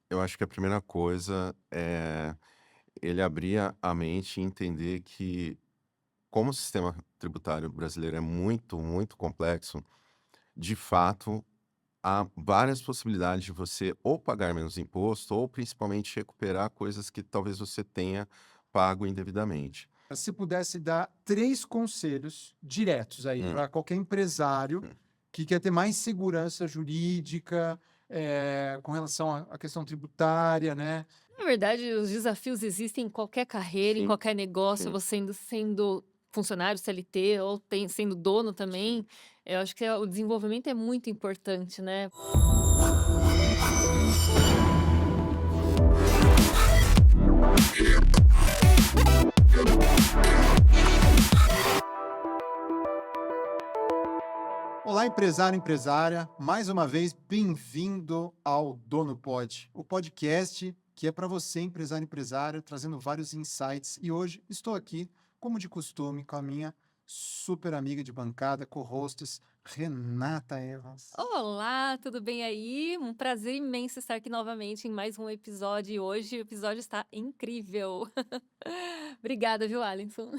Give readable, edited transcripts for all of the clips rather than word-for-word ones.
Eu acho que a primeira coisa é ele abrir a mente e entender que, como o sistema tributário brasileiro é muito, muito complexo, de fato, há várias possibilidades de você ou pagar menos imposto ou principalmente recuperar coisas que talvez você tenha pago indevidamente. Se pudesse dar 3 conselhos diretos aí Hum, para qualquer empresário hum. que quer ter mais segurança jurídica, com relação à questão tributária, né. Na verdade, os desafios existem em qualquer carreira, em Sim, qualquer negócio, sim, você sendo funcionário CLT ou sendo dono sim. também, eu acho que o desenvolvimento é muito importante, né. Olá, empresário, empresária, mais uma vez bem-vindo ao Dono Pod, o podcast que é para você, empresário, empresária, trazendo vários insights. E hoje estou aqui, como de costume, com a minha super amiga de bancada, co-hostess, Renata Evans. Olá, tudo bem aí? Um prazer imenso estar aqui novamente em mais um episódio e hoje o episódio está incrível. Obrigada, viu, Alisson?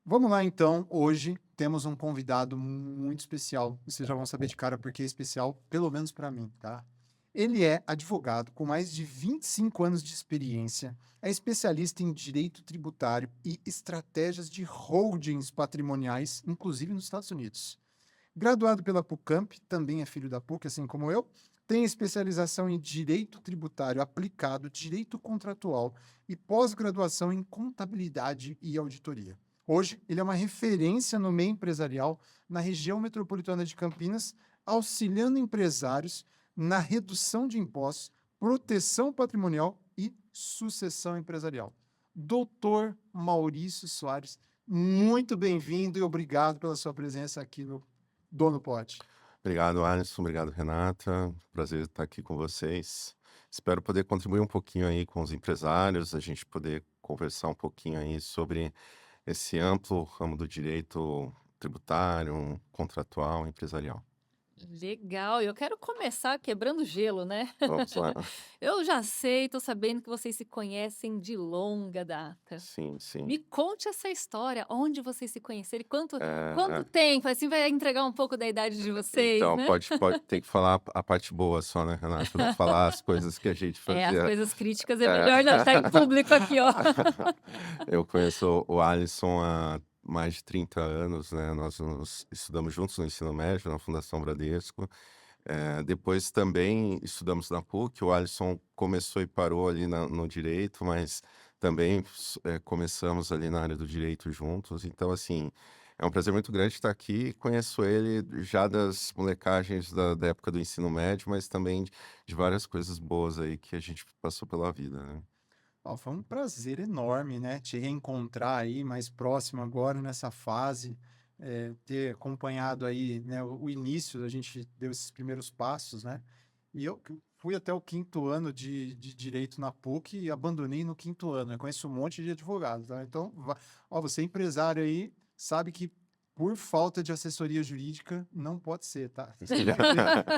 Vamos lá, então. Hoje temos um convidado muito especial. Vocês já vão saber de cara porque é especial, pelo menos para mim, tá? Ele é advogado com mais de 25 anos de experiência, é especialista em direito tributário e estratégias de holdings patrimoniais, inclusive nos Estados Unidos. Graduado pela PUCamp, também é filho da PUC, assim como eu, tem especialização em direito tributário aplicado, direito contratual e pós-graduação em contabilidade e auditoria. Hoje, ele é uma referência no meio empresarial na região metropolitana de Campinas, auxiliando empresários na redução de impostos, proteção patrimonial e sucessão empresarial. Doutor Maurício Soares, muito bem-vindo e obrigado pela sua presença aqui no Dono Pod. Obrigado, Alisson. Obrigado, Renata. Prazer estar aqui com vocês. Espero poder contribuir um pouquinho aí com os empresários, a gente poder conversar um pouquinho aí sobre esse amplo ramo do direito tributário, contratual, empresarial. Legal, eu quero começar quebrando gelo, né. Vamos lá. Eu já sei, tô sabendo que vocês se conhecem de longa data. Sim, sim. Me conte essa história, onde vocês se conheceram e quanto É, tempo? Assim, vai entregar um pouco da idade de vocês, então, né. pode ter que falar a parte boa só, né, Renata? Não falar as coisas que a gente É, as fazia. coisas críticas é É. melhor não estar em público aqui, ó. Eu conheço o Alisson há mais de 30 anos, né? Nós nos estudamos juntos no ensino médio, na Fundação Bradesco. Depois também estudamos na PUC. O Alisson começou e parou ali no direito, mas também começamos ali na área do direito juntos. Então, assim, é um prazer muito grande estar aqui. Conheço ele já das molecagens da época do ensino médio, mas também de várias coisas boas aí que a gente passou pela vida, né? Ó, foi um prazer enorme, né, te reencontrar aí mais próximo agora nessa fase, ter acompanhado aí, né, o início, a gente deu esses primeiros passos, né, e eu fui até o quinto ano de direito na PUC e abandonei no quinto ano. Eu conheço um monte de advogado, tá? Então, ó, você é empresário aí, sabe que por falta de assessoria jurídica não pode ser, tá? Tem que ter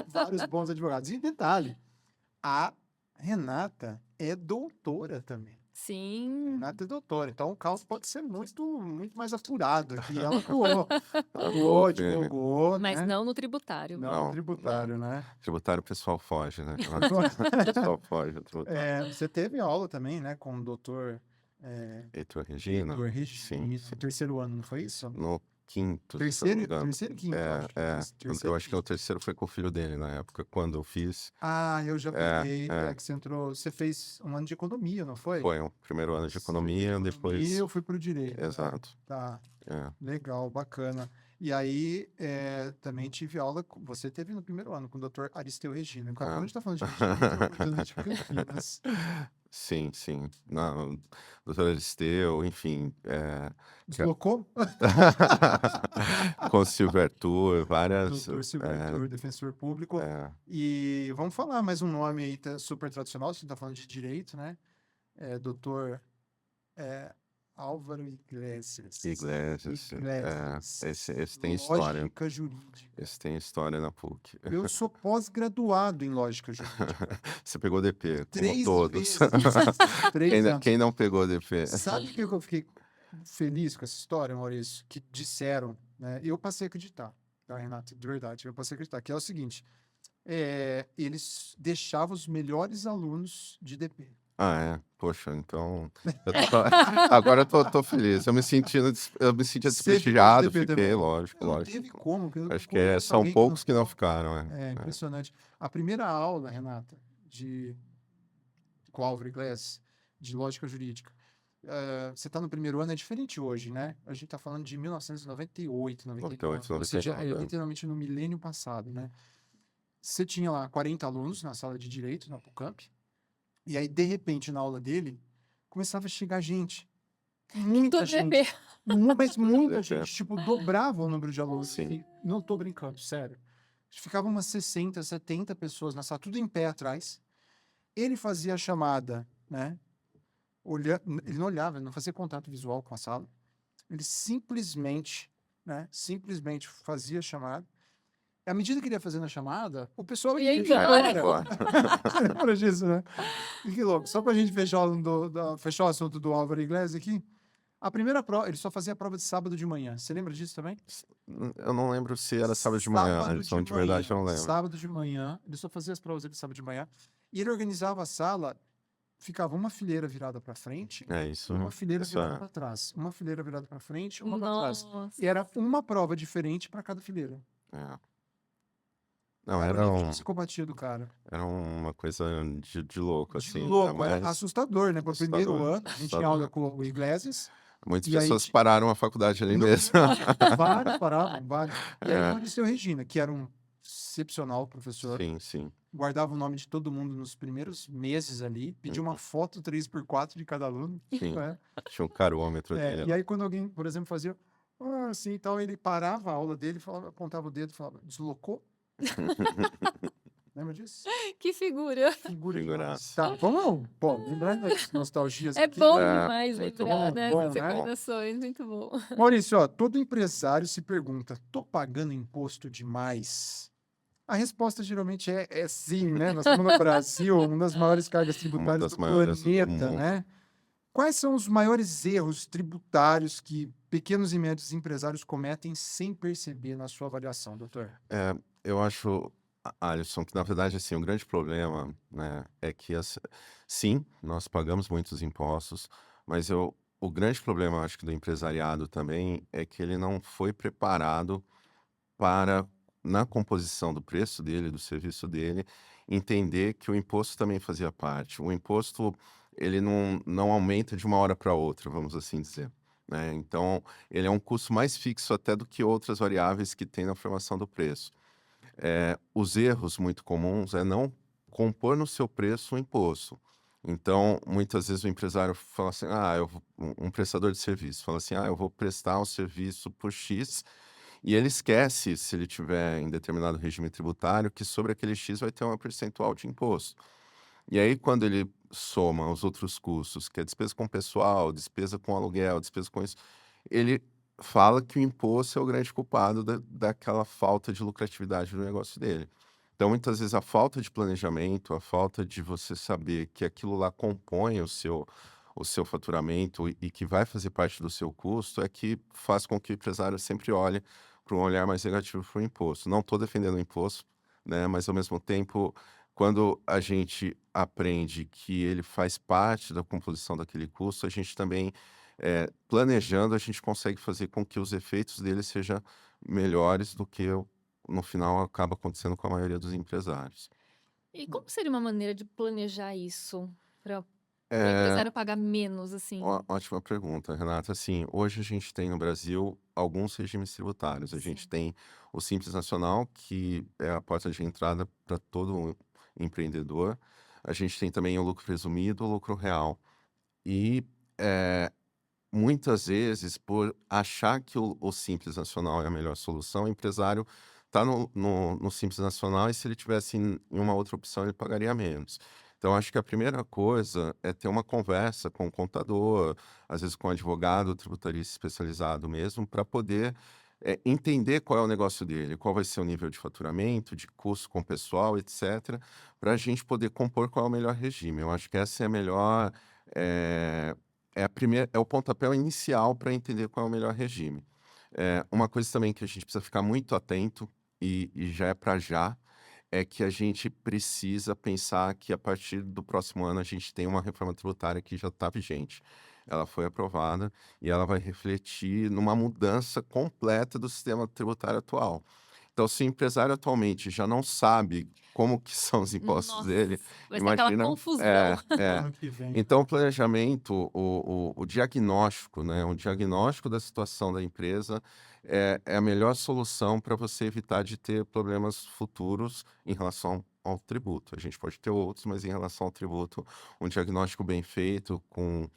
vários bons advogados. E detalhe, a Renata é doutora também. Sim, Renata é doutora, então o caos pode ser muito mais apurado aqui. Ela atuou, Ah, tô atuou, firme. advogou, mas né? não no tributário. Não no Não, não. tributário, né? Tributário o pessoal foge, né, Renato? O pessoal foge do tributário. Você teve aula também, né, com o doutor Heitor Regina? Heitor Sim, Regina, sim. no terceiro ano, não foi isso? No quinto, se eu não me Terceiro, engano. terceiro e quinto, eu É, acho. é. Eu Terceiro e acho que o quinto. terceiro foi com o filho dele na época, quando eu fiz. Ah, eu já É, peguei. É é. que você entrou. Você fez um ano de economia, não foi? Foi o primeiro ano de Você fez economia, economia, depois. eu fui para o direito. É, Exato. tá. É. Legal, bacana. E aí, também tive aula, você teve no primeiro ano com o doutor Aristeu Regina. Quando a É. gente está falando de Regina, eu estou lembrando de Campinas. Sim, sim. Não, doutor Aristeu, enfim. Deslocou? Com Silvio Arthur, várias. Doutor Silvio Arthur, defensor público. É, E vamos falar mais um nome aí super tradicional, se a gente está falando de direito, né? Doutor Álvaro Iglesias. Iglesias. Iglesias. Esse tem história. Lógica jurídica. Esse tem história na PUC. Eu sou pós-graduado em lógica jurídica. Você pegou DP, como 3 todos. vezes. 3 anos. Quem não pegou DP? Sabe por que eu fiquei feliz com essa história, Maurício? Que disseram, né? Eu passei a acreditar, tá, Renato? De verdade, eu passei a acreditar. Que é o seguinte, eles deixavam os melhores alunos de DP. Ah, é? Poxa, então. Agora eu tô feliz. Eu me sentia desprestigiado, DP fiquei, também? lógico, Não teve lógico. como. Eu Acho que conheço são alguém poucos que não ficaram, É impressionante. A primeira aula, Renata, com o Álvaro Iglesias, de lógica jurídica, você está no primeiro ano, é diferente hoje, né? A gente está falando de 1998, 99, ou seja, 99, literalmente no milênio passado, né? Você tinha lá 40 alunos na sala de direito, na PUCamp, e aí, de repente, na aula dele, começava a chegar gente. Muita Tô gente. DP. Mas muita DP. gente. Tipo, dobrava o número de alunos. Sim. E não tô brincando, sério. Ficavam umas 60, 70 pessoas na sala, tudo em pé atrás. Ele fazia a chamada, né? Ele não olhava, ele não fazia contato visual com a sala. Ele simplesmente fazia a chamada. E à medida que ele ia fazendo a chamada, o pessoal Ia ia embora. embora. Lembra disso, né? E que louco. Só pra gente fechar o assunto do Álvaro Iglesias aqui. A primeira prova, ele só fazia a prova de sábado de manhã. Você lembra disso também? Eu não lembro se era sábado de manhã, Alisson, de verdade eu não lembro. Sábado de manhã, ele só fazia as provas de sábado de manhã. E ele organizava a sala, ficava uma fileira virada para frente, É isso. uma fileira Isso virada é. para trás, uma fileira virada para frente, uma para trás. Nossa. E era uma prova diferente para cada fileira. É. Não, Era era o nível de psicopatia do cara. uma coisa de louco, De assim. louco, era Mas assustador, né? Pro primeiro assustador, ano, a gente tinha assustador. aula com o Iglesias. Muitas E aí pessoas pararam a faculdade ali mesmo. Vários paravam, vários. E aí É. apareceu Regina, que era um excepcional professor. Sim, sim. Guardava o nome de todo mundo nos primeiros meses ali, pedia uma foto 3x4 de cada aluno. Sim. Né? Tinha um carômetro dele. E aí quando alguém, por exemplo, fazia assim e tal, ele parava a aula dele, falava, apontava o dedo e falava, deslocou? Lembra disso? Que figura. Figura Figuraça. Tá, vamos, pô, lembrando das nostalgias É aqui. bom É, demais muito lembrar bom, dessas bom, né? recordações. Muito bom. Maurício, ó, todo empresário se pergunta, tô pagando imposto demais? A resposta geralmente é sim, né? Nós estamos no Brasil, uma das maiores cargas tributárias das do maiores do planeta, mundo. né? Quais são os maiores erros tributários que pequenos e médios empresários cometem sem perceber na sua avaliação, doutor? Eu acho, Alisson, que na verdade, assim, o grande problema, né, é que, sim, nós pagamos muitos impostos, mas o grande problema, acho que do empresariado também, é que ele não foi preparado para, na composição do preço dele, do serviço dele, entender que o imposto também fazia parte. O imposto, ele não aumenta de uma hora para outra, vamos assim dizer, né? Então, ele é um custo mais fixo até do que outras variáveis que tem na formação do preço. Os erros muito comuns é não compor no seu preço o imposto. Então, muitas vezes o empresário fala assim, um prestador de serviço fala assim, eu vou prestar um serviço por X, e ele esquece, se ele tiver em determinado regime tributário, que sobre aquele X vai ter uma percentual de imposto. E aí, quando ele soma os outros custos, que é despesa com pessoal, despesa com aluguel, despesa com isso, ele fala que o imposto é o grande culpado daquela falta de lucratividade do negócio dele. Então, muitas vezes, a falta de planejamento, a falta de você saber que aquilo lá compõe o seu faturamento e que vai fazer parte do seu custo, é que faz com que o empresário sempre olhe para um olhar mais negativo para o imposto. Não estou defendendo o imposto, né? Mas, ao mesmo tempo, quando a gente aprende que ele faz parte da composição daquele custo, a gente também, planejando, a gente consegue fazer com que os efeitos dele sejam melhores do que no final acaba acontecendo com a maioria dos empresários. E como seria uma maneira de planejar isso para o É, empresário pagar menos, assim? Ótima pergunta, Renata. Assim, hoje a gente tem no Brasil alguns regimes tributários. A gente Sim. tem o Simples Nacional, que é a porta de entrada para todo empreendedor. A gente tem também o lucro presumido, o lucro real. E muitas vezes, por achar que o Simples Nacional é a melhor solução, o empresário está no Simples Nacional e se ele tivesse em uma outra opção, ele pagaria menos. Então, acho que a primeira coisa é ter uma conversa com o contador, às vezes com o advogado tributarista especializado mesmo, para poder entender qual é o negócio dele, qual vai ser o nível de faturamento, de custo com o pessoal, etc., para a gente poder compor qual é o melhor regime. Eu acho que essa é a melhor, é, é o pontapé inicial para entender qual é o melhor regime. Uma coisa também que a gente precisa ficar muito atento, e já é para já, é que a gente precisa pensar que a partir do próximo ano a gente tem uma reforma tributária que já está vigente. Ela foi aprovada e ela vai refletir numa mudança completa do sistema tributário atual. Então, se o empresário atualmente já não sabe como que são os impostos Nossa, dele, vai ser aquela imagina. confusão. Ano que vem. Então, o planejamento, o diagnóstico, né? O diagnóstico da situação da empresa é a melhor solução para você evitar de ter problemas futuros em relação ao tributo. A gente pode ter outros, mas em relação ao tributo, um diagnóstico bem feito, com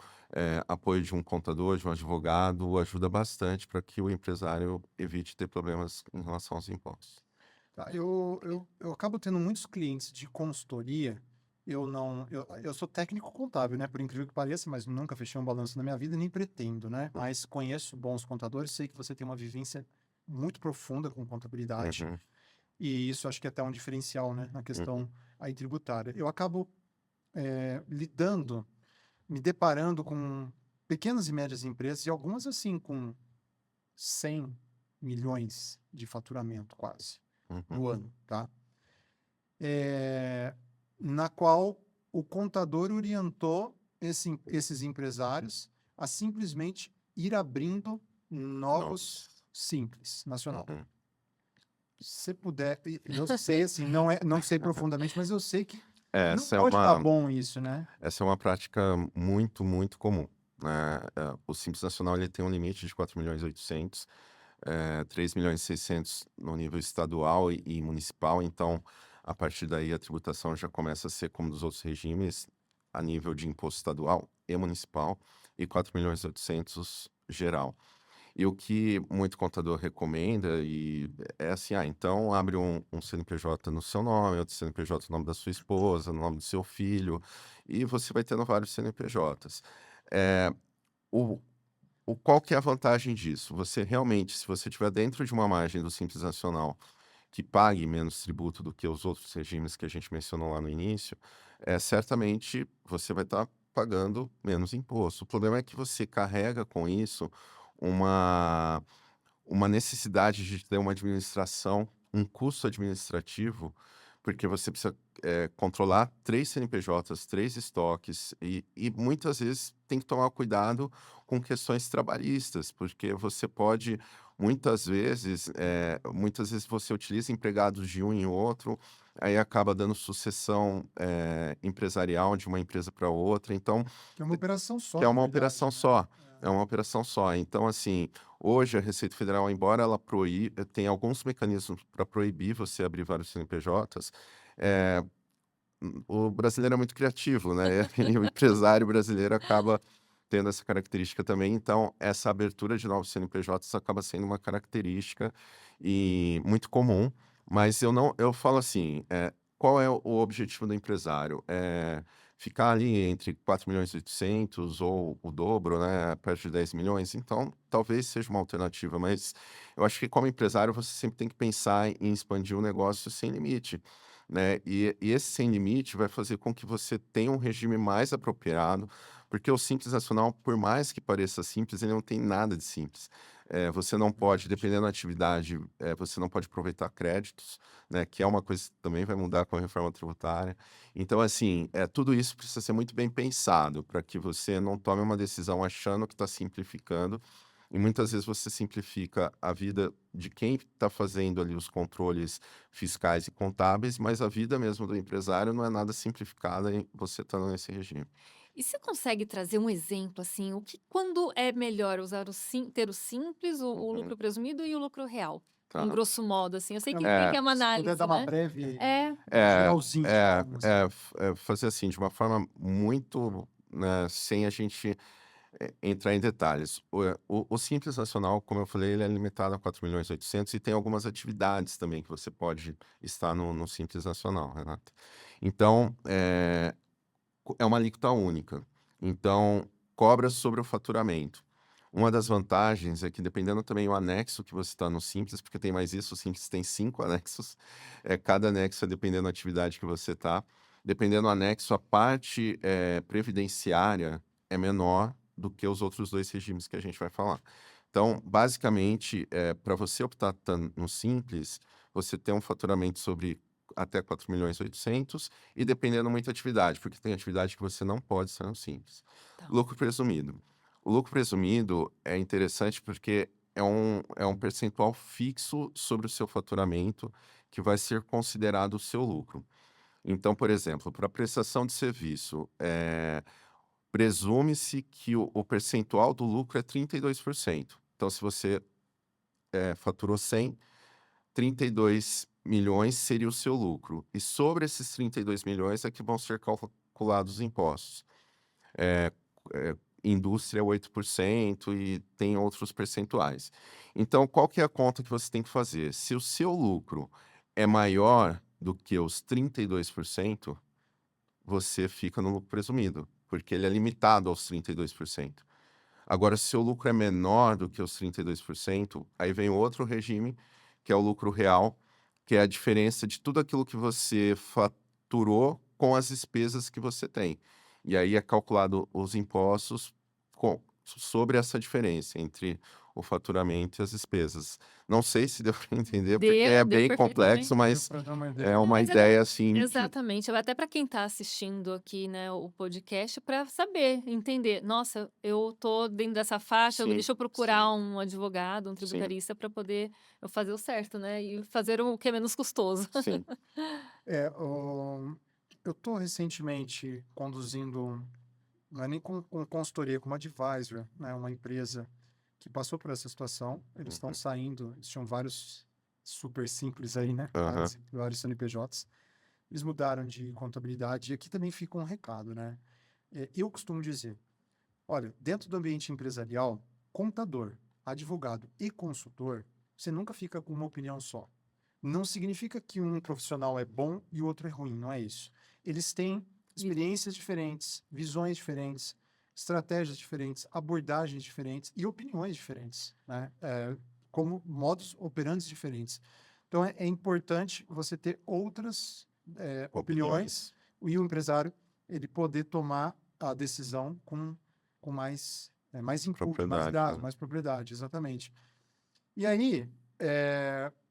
apoio de um contador, de um advogado, ajuda bastante para que o empresário evite ter problemas em relação aos impostos. Tá, eu acabo tendo muitos clientes de consultoria. Eu sou técnico contábil, né? Por incrível que pareça, mas nunca fechei um balanço na minha vida, nem pretendo, né? Mas conheço bons contadores, sei que você tem uma vivência muito profunda com contabilidade, Uhum, e isso acho que é até um diferencial, né? Na uhum, questão aí tributária. Eu acabo lidando, me deparando com pequenas e médias empresas, e algumas assim, com 100 milhões de faturamento quase uhum. no ano, tá? Na qual o contador orientou esses empresários a simplesmente ir abrindo novos Nossa. simples nacional. Uhum. Se puder, eu sei assim, não sei profundamente, mas eu sei que não Essa é pode estar uma, bom isso, né? essa é uma prática muito, muito comum, né? O Simples Nacional ele tem um limite de 4.800.000, 3.600.000 no nível estadual e municipal, então a partir daí a tributação já começa a ser como dos outros regimes a nível de imposto estadual e municipal, e 4.800.000 geral. E o que muito contador recomenda é assim, então abre um CNPJ no seu nome, outro CNPJ no nome da sua esposa, no nome do seu filho, e você vai tendo vários CNPJs. Eh, o qual que é a vantagem disso? Você realmente, se você estiver dentro de uma margem do Simples Nacional que pague menos tributo do que os outros regimes que a gente mencionou lá no início, certamente você vai estar pagando menos imposto. O problema é que você carrega com isso uma necessidade de ter uma administração, um custo administrativo, porque você precisa controlar 3 CNPJs, 3 estoques, e muitas vezes tem que tomar cuidado com questões trabalhistas, porque você pode, muitas vezes você utiliza empregados de um em outro, aí acaba dando sucessão empresarial de uma empresa para outra, então Que é uma operação só, que é na uma verdade, operação né? só. É uma operação só. Então, assim, hoje a Receita Federal, embora ela tem alguns mecanismos para proibir você abrir vários CNPJs, eh, o brasileiro é muito criativo, né? E o empresário brasileiro acaba tendo essa característica também. Então, essa abertura de novos CNPJs acaba sendo uma característica e muito comum. Mas eu falo assim, qual é o objetivo do empresário? É ficar ali entre 4.800.000 ou o dobro, né? Perto de 10 milhões. Então, talvez seja uma alternativa. Mas eu acho que como empresário, você sempre tem que pensar em expandir o negócio sem limite, né? E esse sem limite vai fazer com que você tenha um regime mais apropriado, porque o Simples Nacional, por mais que pareça simples, ele não tem nada de simples. Você não pode, dependendo da atividade, você não pode aproveitar créditos, né? Que é uma coisa que também vai mudar com a reforma tributária. Então, assim, tudo isso precisa ser muito bem pensado para que você não tome uma decisão achando que está simplificando, e muitas vezes você simplifica a vida de quem está fazendo ali os controles fiscais e contábeis, mas a vida mesmo do empresário não é nada simplificada em você estando nesse regime. E você consegue trazer um exemplo, assim, quando é melhor usar ter o simples, o Uhum, lucro presumido e o lucro real? Em tá. grosso modo, assim. Eu sei que tem É, que é uma Se puder dar análise, uma né? breve, É. é, geralzinho de cada um, assim. fazer assim, de uma forma muito, né, sem a gente entrar em detalhes. O Simples Nacional, como eu falei, ele é limitado a 4.800.000 e tem algumas atividades também que você pode estar no Simples Nacional, Renato. Então, é uma alíquota única. Então, cobra sobre o faturamento. Uma das vantagens é que, dependendo também do anexo que você está no Simples, porque tem mais isso, o Simples tem 5 anexos, cada anexo é dependendo da atividade que você está. Dependendo do anexo, a parte previdenciária é menor do que os outros 2 regimes que a gente vai falar. Então, basicamente, para você optar no Simples, você tem um faturamento sobre até 4.800.000 e dependendo muito da atividade, porque tem atividade que você não pode estar no Simples. Tá. Lucro presumido. O lucro presumido é interessante porque é um percentual fixo sobre o seu faturamento que vai ser considerado o seu lucro. Então, por exemplo, para prestação de serviço, presume-se que o percentual do lucro é 32%. Então, se você faturou 100, 32 milhões seria o seu lucro. E sobre esses 32 milhões é que vão ser calculados os impostos. Indústria 8% e tem outros percentuais. Então, qual que é a conta que você tem que fazer? Se o seu lucro é maior do que os 32%, você fica no lucro presumido, porque ele é limitado aos 32%. Agora, se o lucro é menor do que os 32%, aí vem outro regime, que é o lucro real, que é a diferença de tudo aquilo que você faturou com as despesas que você tem. E aí é calculado os impostos sobre essa diferença entre o faturamento e as despesas. Não sei se deu para entender, porque é Deu bem complexo, perfeitamente. mas Para dar uma é ideia. uma Mas ideia assim. exatamente, até para quem está assistindo aqui, né, o podcast, para saber, entender, nossa, eu tô dentro dessa faixa, Sim, deixa eu procurar um advogado, um sim, tributarista para poder eu fazer o certo, né, e fazer o que é menos custoso. sim. Eu estou recentemente conduzindo, não é nem com consultoria, como advisor, né, uma empresa que passou por essa situação. Eles estão Uhum. saindo, eles tinham vários super simples aí, né? Aham. Vários CNPJs. Eles mudaram de contabilidade e aqui também fica um recado, né? Eu costumo dizer, olha, dentro do ambiente empresarial, contador, advogado e consultor, você nunca fica com uma opinião só. Não significa que um profissional é bom e o outro é ruim, não é isso. Eles têm experiências diferentes, visões diferentes, estratégias diferentes, abordagens diferentes e opiniões diferentes, né? Como modos operantes diferentes. Então, é importante você ter outras opiniões e o empresário ele poder tomar a decisão com mais input, mais Propriedade, dados, né? mais propriedade, exatamente. E aí,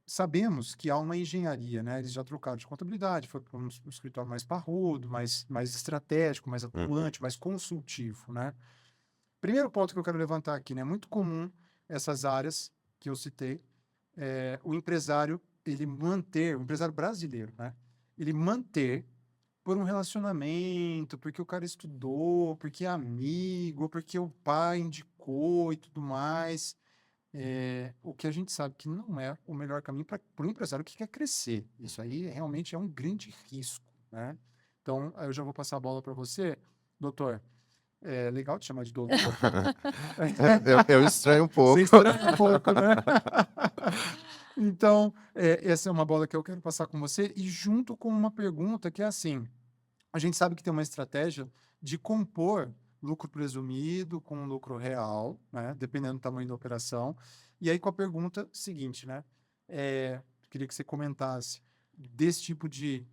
sabemos que há uma engenharia, né? Eles já trocaram de contabilidade, foi para um escritório mais parrudo, mais estratégico, mais atuante, mais consultivo, né? Primeiro ponto que eu quero levantar aqui, né? É muito comum essas áreas que eu citei, o empresário, o empresário brasileiro, né? Ele manter por um relacionamento, porque o cara estudou, porque é amigo, porque o pai indicou e tudo mais. O que a gente sabe que não é o melhor caminho para o empresário que quer crescer. Isso aí realmente é um grande risco, né? Então, aí eu já vou passar a bola para você, doutor. É legal te chamar de doutor. Eu estranho um Você pouco. estranha um pouco, né? Então, essa é uma bola que eu quero passar com você e junto com uma pergunta que é assim, a gente sabe que tem uma estratégia de compor lucro presumido com lucro real, né? Dependendo do tamanho da operação. E aí com a pergunta seguinte, né? Queria que você comentasse desse tipo de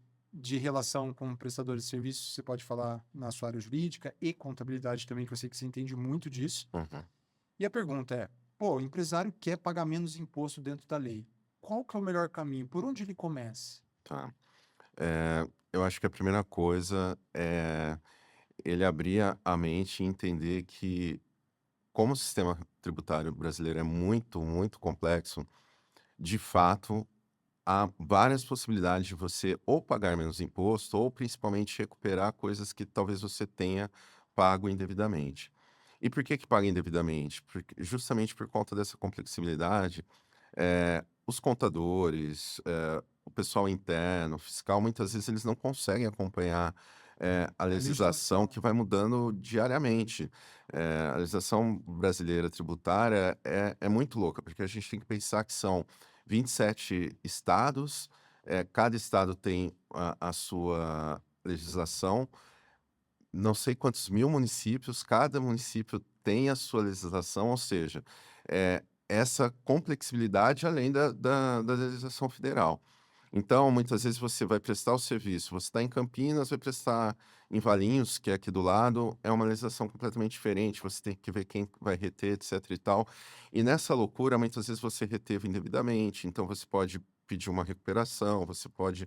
relação com prestadores de serviços, você pode falar na sua área jurídica e contabilidade também, que eu sei que você entende muito disso. Uhum. E a pergunta é, o empresário quer pagar menos imposto dentro da lei. Qual que é o melhor caminho? Por onde ele começa? Tá. Eu acho que a primeira coisa é ele abrir a mente e entender que, como o sistema tributário brasileiro é muito, muito complexo, de fato, há várias possibilidades de você ou pagar menos imposto ou principalmente recuperar coisas que talvez você tenha pago indevidamente. E por que que paga indevidamente? Justamente por conta dessa complexibilidade, os contadores, o pessoal interno, fiscal, muitas vezes eles não conseguem acompanhar, a legislação que vai mudando diariamente. A legislação brasileira tributária é muito louca, porque a gente tem que pensar que são 27 estados, cada estado tem a sua legislação, não sei quantos mil municípios, cada município tem a sua legislação, ou seja, essa complexibilidade além da legislação federal. Então, muitas vezes você vai prestar o serviço, você está em Campinas, vai prestar em Valinhos, que é aqui do lado, é uma legislação completamente diferente, você tem que ver quem vai reter, etc e tal. E nessa loucura, muitas vezes você reteve indevidamente, então você pode pedir uma recuperação, você pode.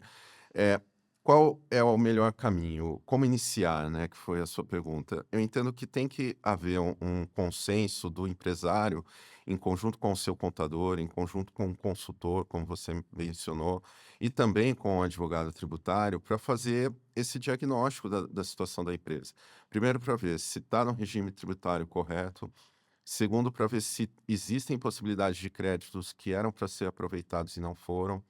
é, Qual é o melhor caminho? Como iniciar, né? Que foi a sua pergunta. Eu entendo que tem que haver um consenso do empresário, em conjunto com o seu contador, em conjunto com o consultor, como você mencionou, e também com o advogado tributário, para fazer esse diagnóstico da situação da empresa. Primeiro, para ver se está no regime tributário correto. Segundo, para ver se existem possibilidades de créditos que eram para ser aproveitados e não foram.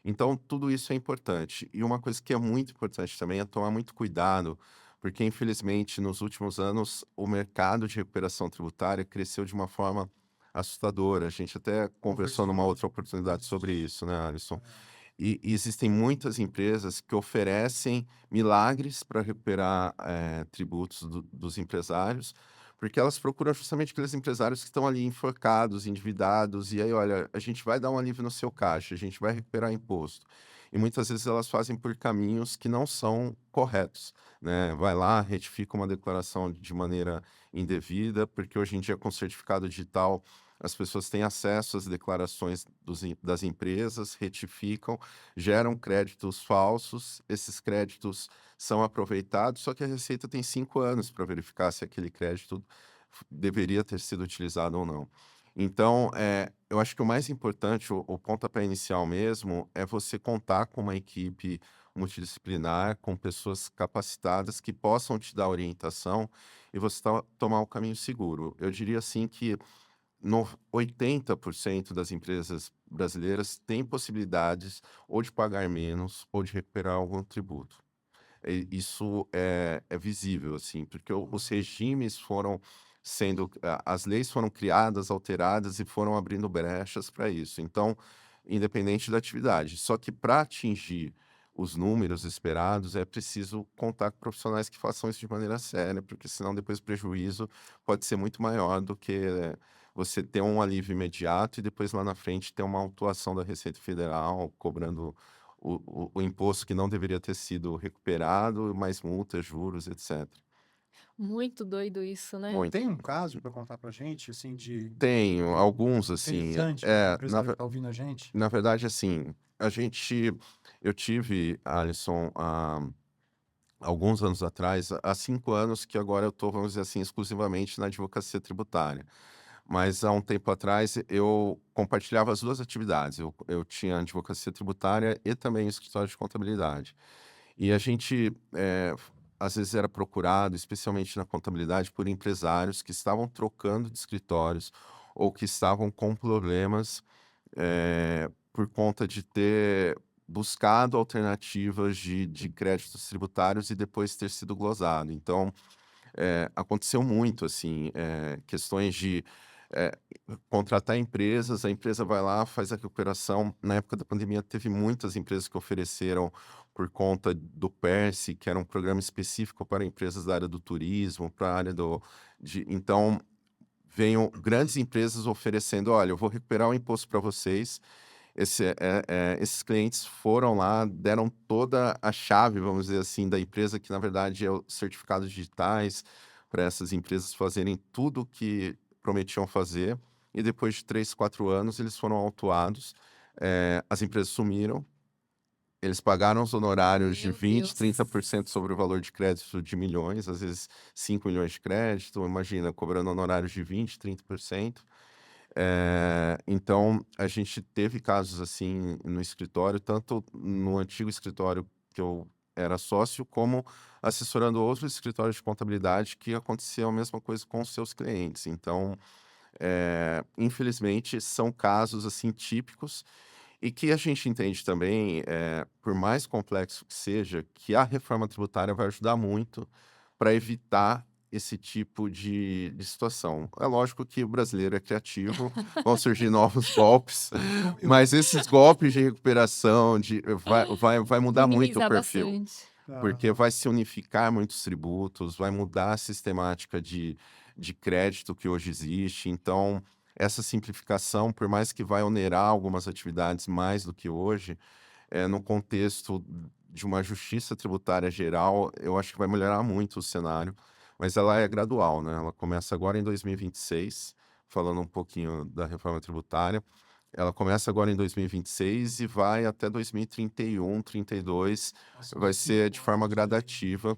Então, tudo isso é importante. E uma coisa que é muito importante também é tomar muito cuidado, porque, infelizmente, nos últimos anos, o mercado de recuperação tributária cresceu de uma forma assustadora. A gente até conversou numa Conversou outra oportunidade sobre isso. isso, né, Alisson? É. E existem muitas empresas que oferecem milagres para recuperar tributos dos empresários, porque elas procuram justamente aqueles empresários que estão ali enforcados, endividados, e aí, olha, a gente vai dar um alívio no seu caixa, a gente vai recuperar imposto. E muitas vezes elas fazem por caminhos que não são corretos, né? Vai lá, retifica uma declaração de maneira indevida, porque hoje em dia com certificado digital as pessoas têm acesso às declarações das empresas, retificam, geram créditos falsos, esses créditos são aproveitados, só que a Receita tem 5 anos para verificar se aquele crédito deveria ter sido utilizado ou não. Então, eu acho que o mais importante, o pontapé inicial mesmo, é você contar com uma equipe multidisciplinar, com pessoas capacitadas que possam te dar orientação e você tomar o caminho seguro. Eu diria assim que 80% das empresas brasileiras têm possibilidades ou de pagar menos ou de recuperar algum tributo. Isso é visível, assim, porque os regimes foram as leis foram criadas, alteradas e foram abrindo brechas para isso. Então, independente da atividade. Só que para atingir os números esperados, é preciso contar com profissionais que façam isso de maneira séria, porque senão depois o prejuízo pode ser muito maior do que você ter um alívio imediato e depois lá na frente ter uma autuação da Receita Federal cobrando o imposto que não deveria ter sido recuperado, mais multas, juros, etc. Muito doido isso, né? Muito. Tem um caso para contar para gente, assim, Tenho alguns, assim, interessante para o empresário que está ouvindo a gente? na verdade, assim, eu tive, Alisson, há alguns anos atrás, há 5 anos que agora eu estou, vamos dizer assim, exclusivamente na advocacia tributária. Mas há um tempo atrás eu compartilhava as duas atividades. Eu tinha advocacia tributária e também escritório de contabilidade. E a gente, às vezes, era procurado, especialmente na contabilidade, por empresários que estavam trocando de escritórios ou que estavam com problemas por conta de ter buscado alternativas de créditos tributários e depois ter sido glosado. Então, aconteceu muito, assim, questões de eh, contratar empresas, a empresa vai lá, faz a recuperação. Na época da pandemia, teve muitas empresas que ofereceram por conta do PERSE, que era um programa específico para empresas da área do turismo, para a área Então, venham grandes empresas oferecendo, olha, eu vou recuperar o imposto para vocês. Esses clientes foram lá, deram toda a chave, vamos dizer assim, da empresa, que na verdade é os certificados digitais, para essas empresas fazerem tudo o que prometiam fazer. E depois de 3, 4 anos, eles foram autuados. As empresas sumiram, eles pagaram os honorários de Meu 20, Deus. 30% sobre o valor de crédito de milhões, às vezes 5 milhões de crédito, imagina, cobrando honorários de 20, 30%. Então, a gente teve casos assim no escritório, tanto no antigo escritório que eu era sócio, como assessorando outros escritórios de contabilidade que acontecia a mesma coisa com os seus clientes. Então, infelizmente, são casos assim típicos e que a gente entende também, por mais complexo que seja, que a reforma tributária vai ajudar muito para evitar esse tipo de situação. É lógico que o brasileiro é criativo, vão surgir novos golpes, Eu mas esses golpes de recuperação vai mudar muito o Minimizar perfil. bastante. porque vai se unificar muitos tributos, vai mudar a sistemática de crédito que hoje existe. Então, essa simplificação, por mais que vai onerar algumas atividades mais do que hoje, no contexto de uma justiça tributária geral, eu acho que vai melhorar muito o cenário, mas ela é gradual, né? Ela começa agora em 2026, falando um pouquinho da reforma tributária. Ela começa agora em 2026 e vai até 2031, 32, Nossa, vai uns 5 ser de forma anos aí. gradativa,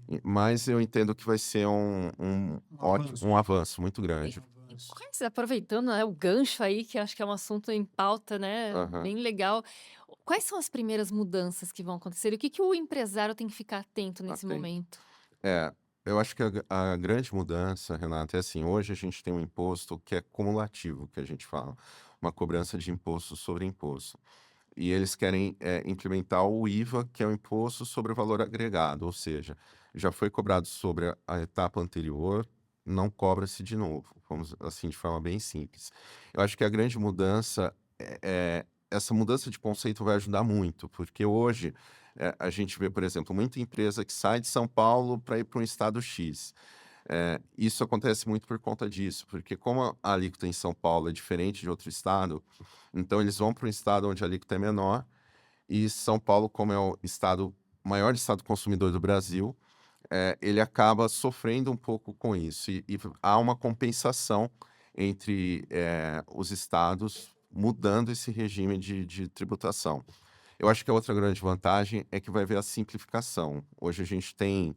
Entendi. mas eu entendo que vai ser um Um ótimo, avanço. um avanço muito E, grande. e quais, aproveitando, né, o gancho aí, que eu acho que é um assunto em pauta, né, Aham. bem legal. Quais são as primeiras mudanças que vão acontecer? E o que que o empresário tem que ficar atento nesse Atento. momento? É, eu acho que a grande mudança, Renata, é assim, hoje a gente tem um imposto que é cumulativo, que a gente fala, uma cobrança de imposto sobre imposto. E eles querem implementar o IVA, que é o imposto sobre o valor agregado, ou seja, já foi cobrado sobre a etapa anterior, não cobra-se de novo, vamos assim, de forma bem simples. Eu acho que a grande mudança essa mudança de conceito vai ajudar muito, porque hoje a gente vê, por exemplo, muita empresa que sai de São Paulo para ir para um estado X. Isso acontece muito por conta disso, porque como a alíquota em São Paulo é diferente de outro estado, então eles vão para um estado onde a alíquota é menor, e São Paulo, como é o maior estado consumidor do Brasil, ele acaba sofrendo um pouco com isso. E há uma compensação entre os estados mudando esse regime de tributação. Eu acho que a outra grande vantagem é que vai haver a simplificação. Hoje a gente tem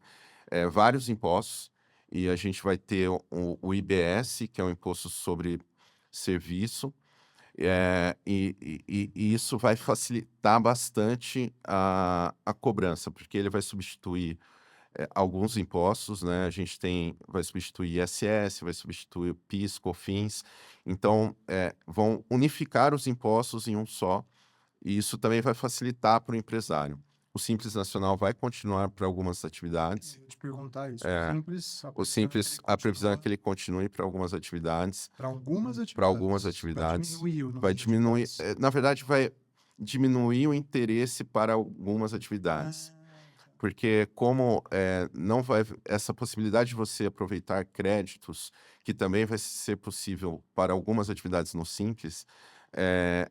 vários impostos e a gente vai ter o IBS, que é o Imposto sobre Serviço, e isso vai facilitar bastante a cobrança, porque ele vai substituir alguns impostos, né? A gente vai substituir ISS, vai substituir o PIS, COFINS. Então, vão unificar os impostos em um só, e isso também vai facilitar para o empresário. O Simples Nacional vai continuar para algumas atividades. Eu ia te perguntar isso. É, Simples, a o previsão é que Simples, ele a previsão é continua que ele continue para algumas atividades. para algumas Para algumas atividades. Vai atividades, diminuir o vai número de diminuir, atividades. na verdade, vai diminuir o interesse para algumas atividades. Ah, Porque como não vai essa possibilidade de você aproveitar créditos, que também vai ser possível para algumas atividades no Simples,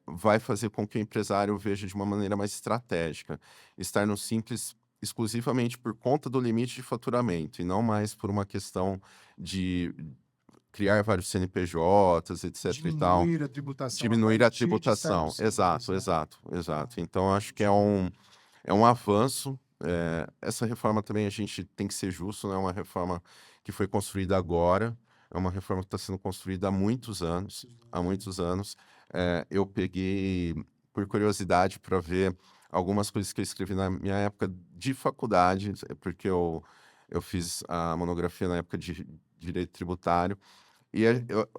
vai fazer com que o empresário veja de uma maneira mais estratégica. Estar no Simples exclusivamente por conta do limite de faturamento, e não mais por uma questão de criar vários CNPJs, etc e tal. diminuir a tributação a Diminuir a partir de estar no tributação. Simples, Exato, né? exato, exato. Então, acho que é Entendi. um avanço. Essa reforma também a gente tem que ser justo, não é uma reforma que foi construída agora, é uma reforma que está sendo construída há muitos anos, há muitos anos. Eu peguei, por curiosidade, para ver algumas coisas que eu escrevi na minha época de faculdade, porque eu fiz a monografia na época de direito tributário, e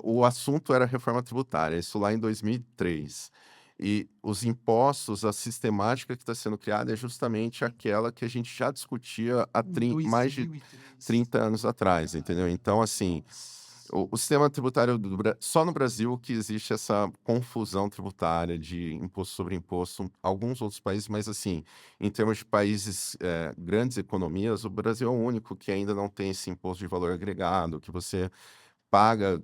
o assunto era reforma tributária, isso lá em 2003. E os impostos, a sistemática que está sendo criada é justamente aquela que a gente já discutia há Em mais de 2003. 30 anos atrás, entendeu? Então, assim, Nossa. o sistema tributário só no Brasil que existe essa confusão tributária de imposto sobre imposto, alguns outros países, mas assim, em termos de países, grandes economias, o Brasil é o único que ainda não tem esse imposto de valor agregado, que você paga,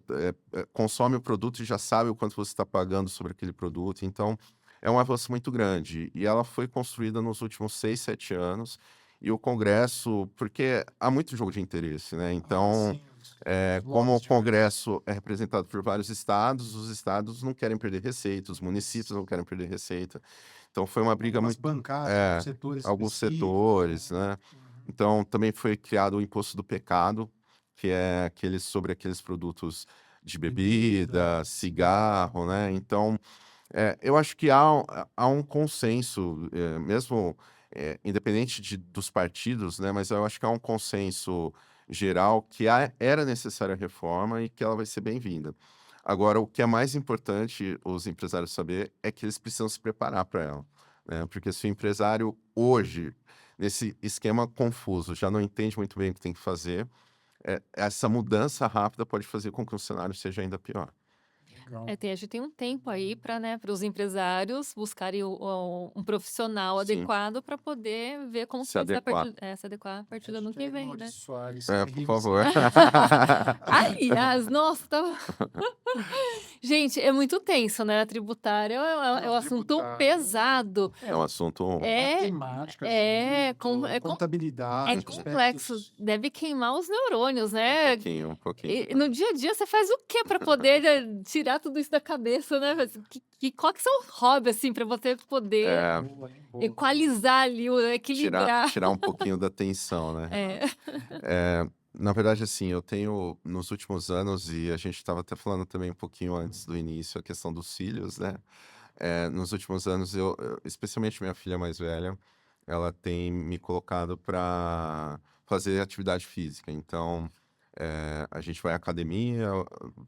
consome o produto e já sabe o quanto você está pagando sobre aquele produto. Então, é um avanço muito grande. E ela foi construída nos últimos 6, 7 anos. E o Congresso, porque há muito jogo de interesse, né? Ah, Então, sim, os como lobbies o diversos. Congresso é representado por vários estados, os estados não querem perder receita, os municípios não querem perder receita. Então, foi uma briga Algumas muito. bancadas, alguns É, setores alguns específicos, setores, né? né? Uhum. Então, também foi criado o imposto do pecado, que é sobre aqueles produtos de Bebida, bebida, cigarro. cigarro, né? Então, eu acho que há um consenso, mesmo independente dos partidos, né? Mas eu acho que há um consenso geral que era necessária a reforma e que ela vai ser bem-vinda. Agora, o que é mais importante os empresários saber é que eles precisam se preparar para ela, né? Porque se o empresário hoje, nesse esquema confuso, já não entende muito bem o que tem que fazer, essa mudança rápida pode fazer com que o cenário seja ainda pior. Legal. A gente tem um tempo aí para, né, para os empresários buscarem um profissional Sim, adequado para poder ver como que se vai ser adequar. se adequar a partir do ano que Hashtag vem, né? Maurício Soares, É, é por rio sim. favor. Aliás, nossa, gente, é muito tenso, né? A tributária é um Não, assunto tributário. pesado. É um assunto. É, Matemática, é contabilidade, complexo. aspectos. Deve queimar os neurônios, Um né? pouquinho, um pouquinho. E no dia a dia você faz o quê para poder tirar tudo isso da cabeça, né? Qual que são os hobbies, assim, para você poder É, Boa, hein? Boa. equalizar ali, equilibrar? tirar um pouquinho da tensão, né? É. Na verdade, assim, eu tenho, nos últimos anos, e a gente estava até falando também um pouquinho antes do início, a questão dos filhos, né? Nos últimos anos, especialmente minha filha mais velha, ela tem me colocado para fazer atividade física. Então, a gente vai à academia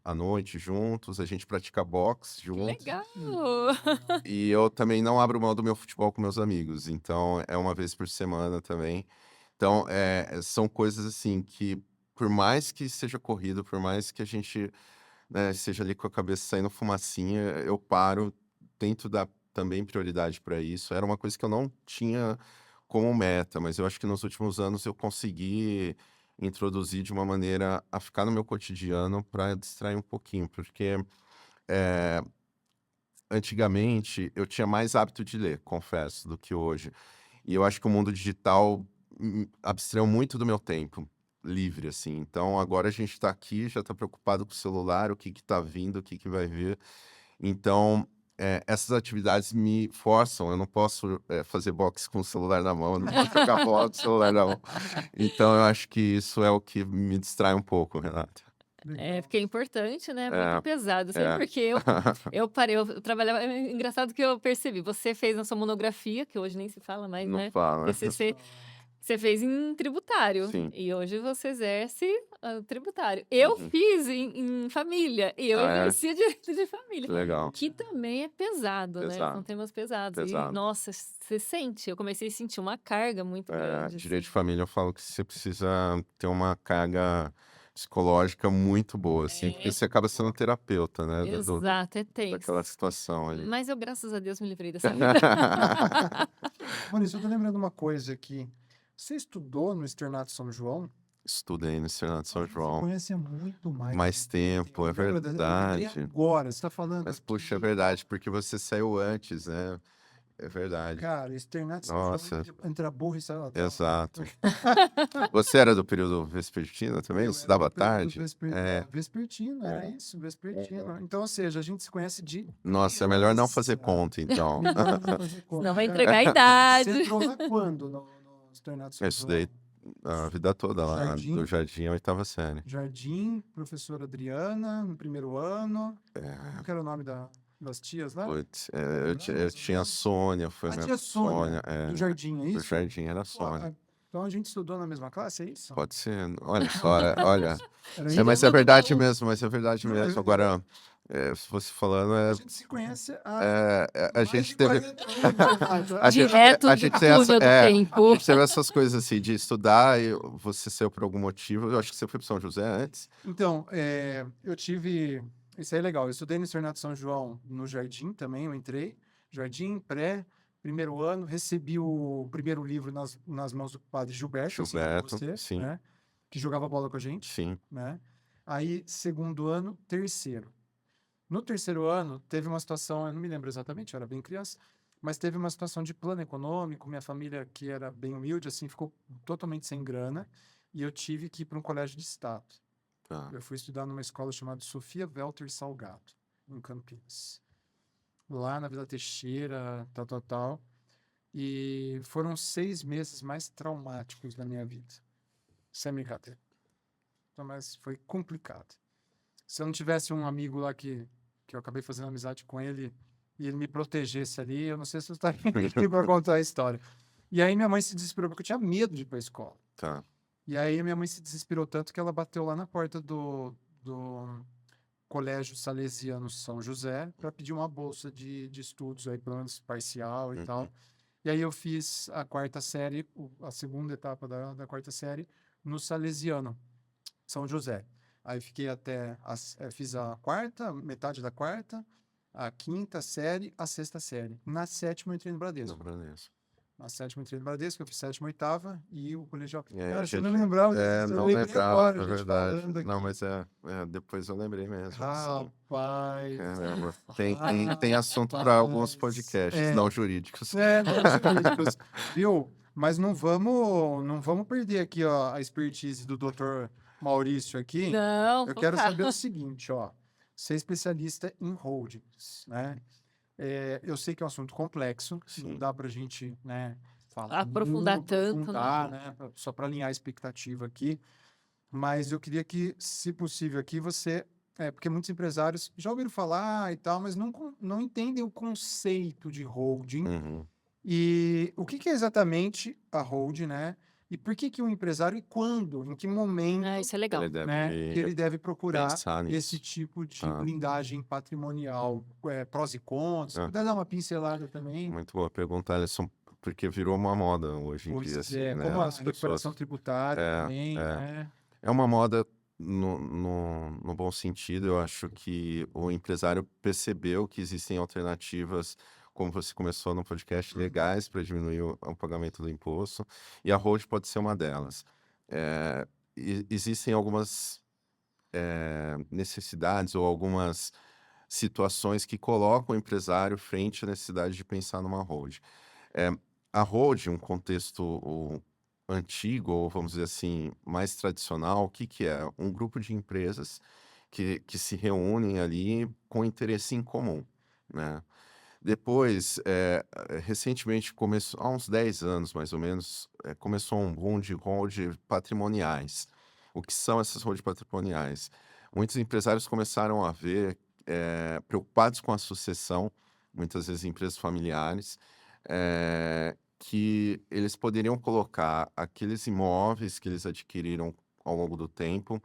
à noite juntos, a gente pratica boxe Que juntos. legal! E eu também não abro mão do meu futebol com meus amigos. Então, é uma vez por semana também. Então, são coisas assim que, por mais que seja corrido, por mais que a gente, né, seja ali com a cabeça saindo fumacinha, eu paro, tento dar também prioridade para isso. Era uma coisa que eu não tinha como meta, mas eu acho que nos últimos anos eu consegui introduzir de uma maneira a ficar no meu cotidiano para distrair um pouquinho, porque é, antigamente eu tinha mais hábito de ler, confesso, do que hoje. E eu acho que o mundo digital abstraiu muito do meu tempo livre, assim. Então agora a gente está aqui, já está preocupado com o celular, o que que tá vindo, o que que vai vir. Então, essas atividades me forçam, eu não posso fazer boxe com o celular na mão, eu não posso jogar bola com o celular na mão. Então eu acho que isso é o que me distrai um pouco, Renata. Legal. Porque é importante, né? Muito É, pesado. Sempre é. porque eu parei, eu trabalhava. É engraçado que eu percebi. Você fez a sua monografia, que hoje nem se fala mais, Não né? fala. TCC, você fez em tributário. Sim. E hoje você exerce tributário. Eu Uhum. fiz em família. E eu Ah, é? exerci direito de Que família. legal. Que também é pesado, né? São Pesado, temas pesados. E, pesado. nossa, você sente. Eu comecei a sentir uma carga muito grande. Direito Assim. de família, eu falo que você precisa ter uma carga psicológica muito boa, assim, porque você acaba sendo terapeuta, né, Exato, é daquela tenso. situação ali. Mas eu, graças a Deus, me livrei dessa vida. Maurício, eu tô lembrando uma coisa aqui. Você estudou no Externato São João? Estudei no Externato São Você João conhece há muito mais mais tempo, é Eu lembrei verdade. agora, você tá falando Mas, puxa, é aqui, verdade, porque você saiu antes, né? É verdade. cara, Externato São João Nossa, entre a burra e Salvador. exato. Você era do período vespertino também? Eu era Estudava à do período tarde? vespertino, era isso, vespertino. Então, ou seja, a gente se conhece de Nossa, é melhor não fazer criança. conta, então. Melhor não fazer conta. Não vai Cara, entregar a Você idade. entrou lá quando no Externato Eu São estudei João? a vida toda lá, Jardim? do jardim à oitava série. Jardim, professora Adriana, no primeiro ano. Qual que era o nome das tias lá? Putz, eu tinha a Sônia, foi A minha tia Sônia, Sônia, do Jardim, é do isso? jardim era a Pô, Sônia. então a gente estudou na mesma classe, é isso? Pode ser, olha só, olha. Era Tirando Mas é do verdade baú. mesmo, mas é verdade mesmo. Agora, se fosse falando, A gente se conhece há a mais gente de teve. 40 anos. A gente, Direto a do gente tem essa, túnel do a tempo. gente teve essas coisas assim de estudar e você saiu por algum motivo. Eu acho que você foi para São José antes. Então, eu tive. Isso aí é legal. Eu estudei no Externato São João no Jardim também, eu entrei. Jardim, primeiro ano, recebi o primeiro livro nas mãos do padre Gilberto, assim como Gilberto, você, sim, né? Que jogava bola com a gente, sim. né? Aí, segundo ano, terceiro. No terceiro ano, teve uma situação, eu não me lembro exatamente, eu era bem criança, mas teve uma situação de plano econômico, minha família, que era bem humilde, assim, ficou totalmente sem grana, e eu tive que ir para um colégio de estado. Tá. Eu fui estudar numa escola chamada Sofia Welter Salgado, em Campinas. Lá na Vila Teixeira, tal. E foram 6 meses mais traumáticos da minha vida. Sem brincadeira. Então, mas foi complicado. Se eu não tivesse um amigo lá que eu acabei fazendo amizade com ele e ele me protegesse ali, eu não sei se eu estaria aqui para contar a história. E aí minha mãe se desesperou porque eu tinha medo de ir para a escola. Tá. E aí minha mãe se desesperou tanto que ela bateu lá na porta do Colégio Salesiano São José para pedir uma bolsa de estudos aí, pelo menos parcial e tal. E aí eu fiz a quarta série, a segunda etapa da quarta série, no Salesiano São José. Aí fiquei fiz a quarta, metade da quarta, a quinta série, a sexta série. Na sétima eu entrei no No Bradesco. Bradesco. Na sétima eu entrei no Bradesco, eu fiz sétima, oitava e o colegial. É, Cara, você não gente, lembrava disso, eu não lembrei lembrava, agora, é a gente verdade. falando Não, aqui. mas depois eu lembrei mesmo. Rapaz, Caramba, tem assunto para alguns podcasts, não jurídicos. não jurídicos, viu? Mas não vamos perder aqui, ó, a expertise do Dr. Maurício aqui. Não, Eu quero focar. saber o seguinte, ó. Você é especialista em holdings, né? Eu sei que é um assunto complexo, não Sim. dá pra gente, né, falar Aprofundar muito, tanto, né? aprofundar, né, só para alinhar a expectativa aqui. Mas eu queria que, se possível, aqui porque muitos empresários já ouviram falar e tal, mas não entendem o conceito de holding. Uhum. E o que é exatamente a holding, né? E por que um empresário e quando, em que momento, Isso é legal. Ele né, que deve ele deve procurar pensar esse nisso. tipo de Tá. blindagem patrimonial, prós e contras. Se Ah, puder dar uma pincelada também. muito boa pergunta, Alisson, porque virou uma moda hoje em dia, Pois assim, é, né? como a As recuperação pessoas. tributária É, também, é. né? É uma moda no bom sentido. Eu acho que o empresário percebeu que existem alternativas, como você começou no podcast, legais para diminuir o pagamento do imposto, e a Hold pode ser uma delas. Existem algumas necessidades ou algumas situações que colocam o empresário frente à necessidade de pensar numa hold. É, a hold, um contexto antigo, ou vamos dizer assim, mais tradicional, o que que é? Um grupo de empresas que se reúnem ali com interesse em comum, né? Depois, recentemente, começou, há uns 10 anos mais ou menos, começou um boom de hold patrimoniais. O que são essas hold patrimoniais? Muitos empresários começaram a ver, preocupados com a sucessão, muitas vezes empresas familiares, que eles poderiam colocar aqueles imóveis que eles adquiriram ao longo do tempo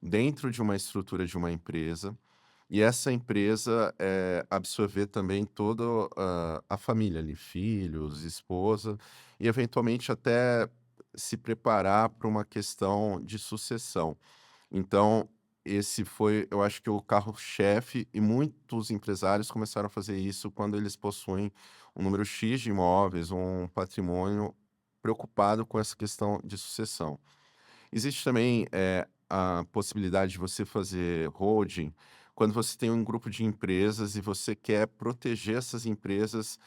dentro de uma estrutura de uma empresa, e essa empresa absorver também toda a família ali, filhos, esposa, e eventualmente até se preparar para uma questão de sucessão. Então, esse foi, eu acho que o carro-chefe, e muitos empresários começaram a fazer isso quando eles possuem um número X de imóveis, um patrimônio preocupado com essa questão de sucessão. Existe também a possibilidade de você fazer holding quando você tem um grupo de empresas e você quer proteger essas empresas,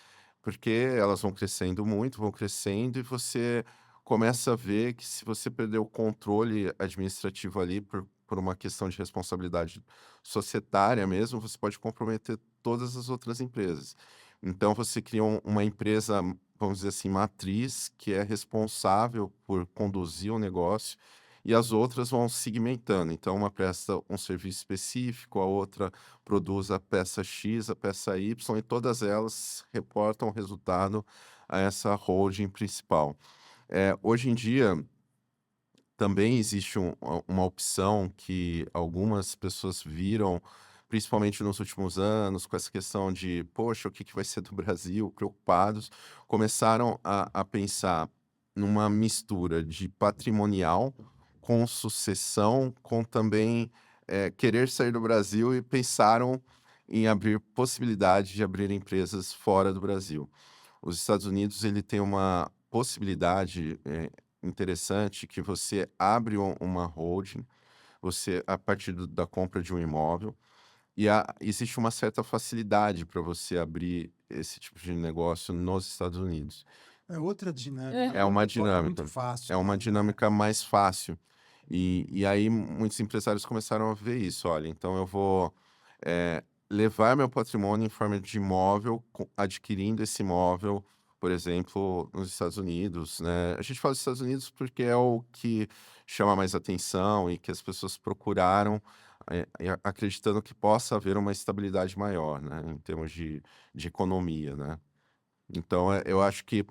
porque elas vão crescendo muito, vão crescendo, e você começa a ver que se você perder o controle administrativo ali por uma questão de responsabilidade societária mesmo, você pode comprometer todas as outras empresas. Então você cria uma empresa, vamos dizer assim, matriz, que é responsável por conduzir o negócio, e as outras vão segmentando. Então, uma presta um serviço específico, a outra produz a peça X, a peça Y, e todas elas reportam o resultado a essa holding principal. Hoje em dia, também existe uma opção que algumas pessoas viram, principalmente nos últimos anos, com essa questão de, poxa, o que que vai ser do Brasil? Preocupados, começaram a pensar numa mistura de patrimonial com sucessão, com também querer sair do Brasil, e pensaram em abrir possibilidade de abrir empresas fora do Brasil. Os Estados Unidos, ele tem uma possibilidade interessante, que você abre uma holding, você a partir da compra de um imóvel, e existe uma certa facilidade para você abrir esse tipo de negócio nos Estados Unidos. É outra dinâmica, É uma muito dinâmica, fácil, é uma né? dinâmica mais fácil. E aí muitos empresários começaram a ver isso. Olha, então eu vou levar meu patrimônio em forma de imóvel, adquirindo esse imóvel, por exemplo, nos Estados Unidos, né? A gente fala dos Estados Unidos porque é o que chama mais atenção e que as pessoas procuraram, acreditando que possa haver uma estabilidade maior, né? Em termos de economia, né? Então, eu acho que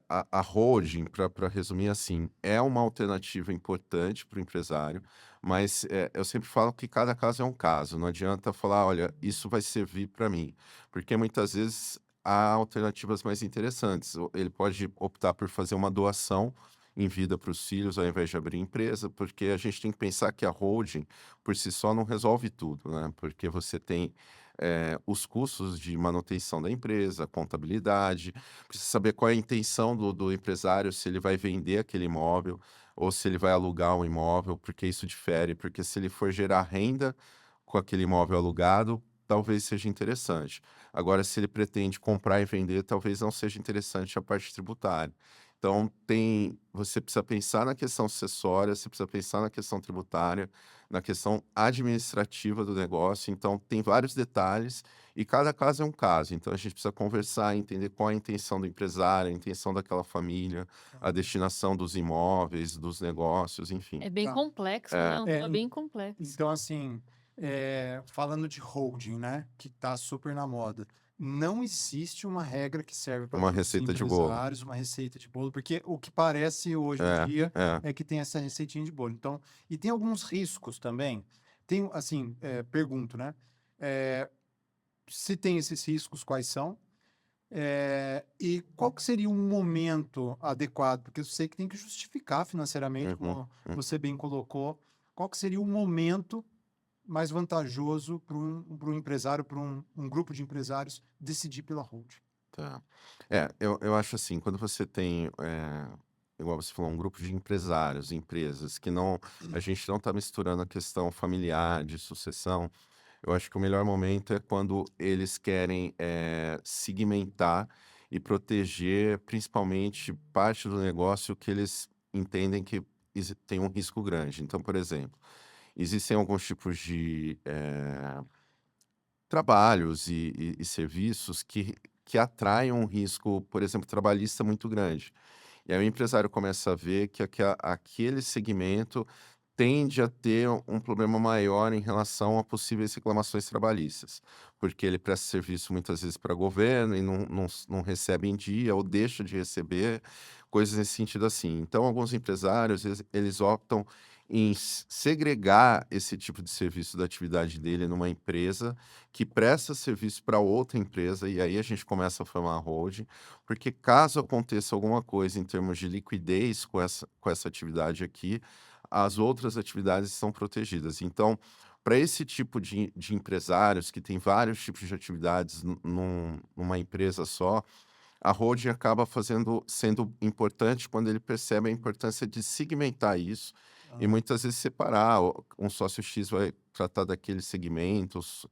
a holding, para resumir assim, é uma alternativa importante para o empresário, mas eu sempre falo que cada caso é um caso. Não adianta falar, olha, isso vai servir para mim, porque muitas vezes há alternativas mais interessantes. Ele pode optar por fazer uma doação em vida para os filhos ao invés de abrir empresa, porque a gente tem que pensar que a holding por si só não resolve tudo, né? Porque você tem os custos de manutenção da empresa, contabilidade, precisa saber qual é a intenção do empresário, se ele vai vender aquele imóvel ou se ele vai alugar um imóvel, porque isso difere, porque se ele for gerar renda com aquele imóvel alugado, talvez seja interessante. Agora, se ele pretende comprar e vender, talvez não seja interessante a parte tributária. Então, você precisa pensar na questão sucessória, você precisa pensar na questão tributária, na questão administrativa do negócio. Então, tem vários detalhes e cada caso é um caso. Então, a gente precisa conversar, entender qual é a intenção do empresário, a intenção daquela família, a destinação dos imóveis, dos negócios, enfim. É bem Tá. complexo, né? É um É, tema bem complexo. Então, assim, falando de holding, né, que tá super na moda, não existe uma regra que serve para Uma todos os receita de bolo. empresários, uma receita de bolo, porque o que parece hoje em dia É. é que tem essa receitinha de bolo. Então, e tem alguns riscos também. Tem, assim, pergunto, né? Se tem esses riscos, quais são? E qual que seria um momento adequado? Porque eu sei que tem que justificar financeiramente, Uhum, como uhum. você bem colocou. Qual que seria o momento mais vantajoso para um empresário, para um grupo de empresários decidir pela holding? Tá. Eu acho assim, quando você tem, igual você falou, um grupo de empresários, empresas, que não, a gente não está misturando a questão familiar, de sucessão, eu acho que o melhor momento é quando eles querem segmentar e proteger, principalmente, parte do negócio que eles entendem que tem um risco grande. Então, por exemplo, existem alguns tipos de trabalhos e serviços que atraem um risco, por exemplo, trabalhista muito grande. E aí o empresário começa a ver que aquele segmento tende a ter um problema maior em relação a possíveis reclamações trabalhistas, porque ele presta serviço muitas vezes para governo e não recebe em dia ou deixa de receber, coisas nesse sentido assim. Então, alguns empresários, eles optam em segregar esse tipo de serviço da atividade dele numa empresa que presta serviço para outra empresa, e aí a gente começa a formar a holding, porque caso aconteça alguma coisa em termos de liquidez com essa atividade aqui, as outras atividades são protegidas. Então, para esse tipo de empresários que tem vários tipos de atividades numa empresa só, a holding acaba sendo importante quando ele percebe a importância de segmentar isso e Ah, muitas vezes separar. Um sócio X vai tratar daqueles segmentos,